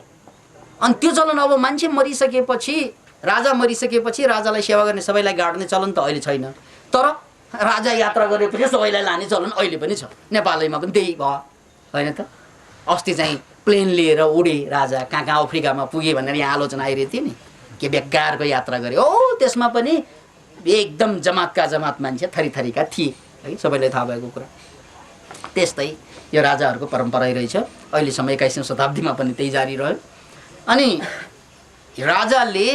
अनि त्यो चलन अब मान्छे मरिसकेपछि राजा मरिसकेपछि राजालाई सेवा गर्ने सबैलाई गाड्ने चलन त अहिले छैन तर राजा यात्रा गरेपछि सबैलाई लाने चलन अहिले पनि छ नेपालैमा पनि त्यही भयो होइन त अस्ति चाहिँ प्लेन लिएर उडे राजा कहाँ अफ्रिकामा पुगे भनेर यहाँ आलोचना आइरहेको थियो नि के बेकारको यात्रा गरे ओ त्यसमा पनि एकदम जमातका जमात मान्छे थरीका थिए है सबैलाई थाहा भएको कुरा त्यस्तै यो राजाहरूको परम्परा रहेछ अहिलेसम्म 21औं शताब्दीमा पनि त्यही जारी रह्यो अनि राजाले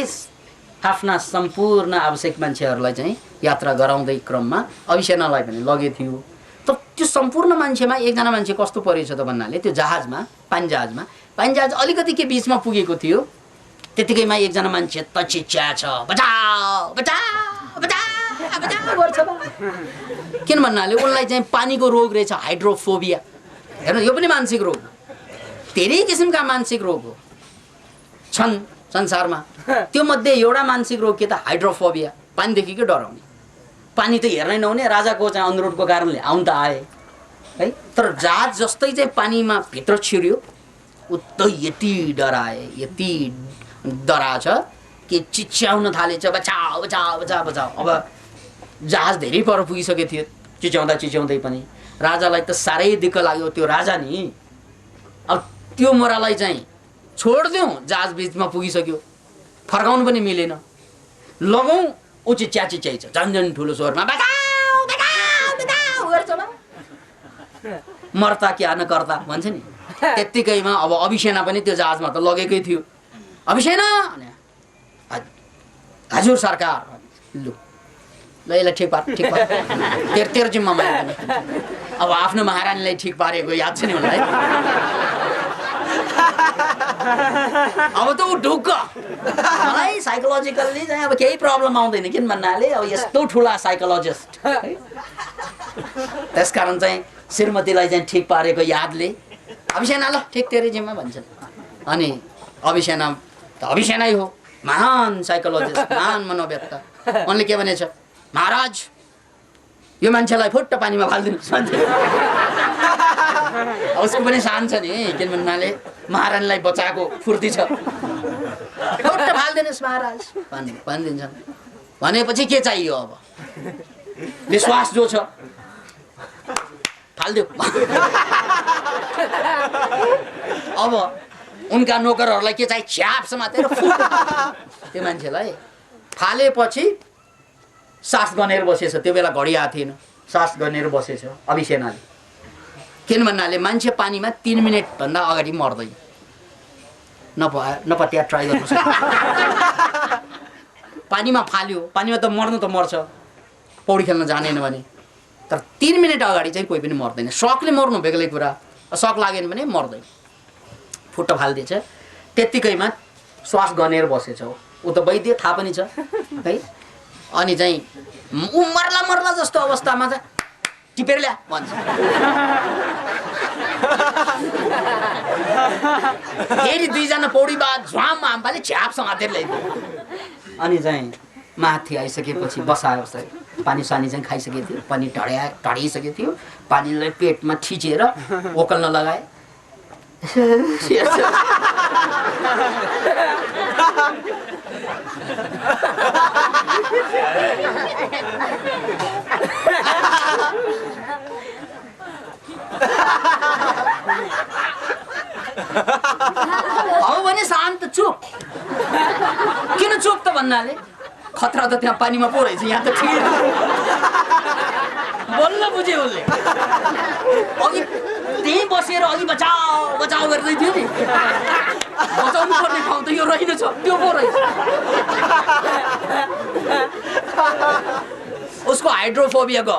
आफ्ना सम्पूर्ण आवश्यक मान्छेहरूलाई चाहिँ यात्रा गराउँदै क्रममा अभिसेनालाई पनि लगे थियो तर त्यो सम्पूर्ण मान्छेमा एकजना मान्छे कस्तो परेछ त भन्नाले त्यो जहाजमा पानी जहाज अलिकति के बीचमा पुगेको थियो त्यतिकैमा एकजना मान्छे त चिच्याछ बचाऊ गर्छ किन भन्नाले उनलाई चाहिँ पानीको रोग रहेछ हाइड्रोफोबिया हेर्नु यो पनि मानसिक रोग धेरै किसिमका मानसिक रोग हो छन् संसारमा त्यो मध्ये एउटा मानसिक रोग के त हाइड्रोफोबिया पानीदेखि के डराउने पानी त हेर्नै नहुने राजाको चाहिँ अनुरोधको कारणले आउन त आए है तर जहाज जस्तै चाहिँ पानीमा भित्र छिर्यो उतै यति डराछ कि चिच्याउन थालेछ बचाऊ अब जहाज धेरै पर पुगिसकेको थियो चिच्याउँदै पनि राजालाई त साह्रै दिक्क लाग्यो त्यो राजा नि अब त्यो मोरालाई चाहिँ छोड्दिउँ जहाज बीचमा पुगिसक्यो फर्काउनु पनि मिलेन लगाउँ ऊ चिच्याइछ झन् ठुलो स्वरमा मर्ता क्या न कर्ता भन्छ नि त्यत्तिकैमा अब अभिसेना पनि त्यो जहाजमा त लगेकै थियो अभिसेना हजुर सरकार लु ल यसलाई ठिक पार तेरो जिम्मामा अब आफ्नो महारानीलाई ठिक पारेको याद छ नि मलाई अब त ऊ ढुक्क मलाई साइकोलोजिकल्ली चाहिँ अब केही प्रब्लम आउँदैन किन भन्नाले अब यस्तो ठुला साइकोलोजिस्ट त्यसकारण चाहिँ श्रीमतीलाई चाहिँ ठिक पारेको यादले अभिसेना ल ठिक तेरो जिम्मा भन्छन् अनि अभिसेनै हो महान साइकोलोजिस्ट महान मनोव्यथा उनले के भनेछ महाराज यो मान्छेलाई फुट्ट पानीमा फालिदिनुहोस् उसको पनि शान छ नि, किनभने उनीहरूले महारानीलाई बचाएको फुर्ती छ। फुट्ट फालिदिनुहोस् महाराज भनिदिन्छन्। भनेपछि के चाहियो अब? विश्वास जो छ फालिदियो। अब उनका नोकरहरूलाई के चाहियो? छ्याप समातेर फुट। त्यो मान्छेलाई फालेपछि सास गनेर बसेछ। त्यो बेला घडी आएको थिएन, सास गनेर बसेछ अभिसेनाले। किन भन्नाले मान्छे पानीमा 3 मिनेटभन्दा अगाडि मर्दैन। नपत्या ट्राई गर्नु सक्छ। पानीमा फाल्यो, पानीमा त मर्नु त मर्छ पौडी खेल्न जानेन भने, तर 3 मिनेट अगाडि चाहिँ कोही पनि मर्दैन। सकले मर्नु बेग्लै कुरा, सक लागेन भने मर्दैन। फुट्ट फालिदिएछ। त्यत्तिकैमा श्वास गनेर बसेछ। ऊ त वैद्य थाहा पनि छ है। अनि चाहिँ ऊ मर्ला जस्तो अवस्थामा चाहिँ टिपेर ल्या भन्छ। फेरि 2 जना पौडी बाद झ्वाम हाम्फाले छ्याप समातेर ल्याइदियो। अनि चाहिँ माथि आइसकेपछि बसायो। पानी सानी चाहिँ खाइसकेको थियो, पानी ढडिसकेको थियो। पानीलाई पेटमा थिचेर ओकल्न लगाए। अब भने शान्त चुप। किन चुप त भन्नाले खतरा त त्यहाँ पानीमा पो रहेछ, यहाँ त ठिक बोल्न बुझ्यो उसले। अघि त्यहीँ बसेर अघि बचाउ गर्दै थियो नि, बचाउनु पर्ने ठाउँ त यो रहेनछ, त्यो पो रहेछ। उसको हाइड्रोफोबिया गयो।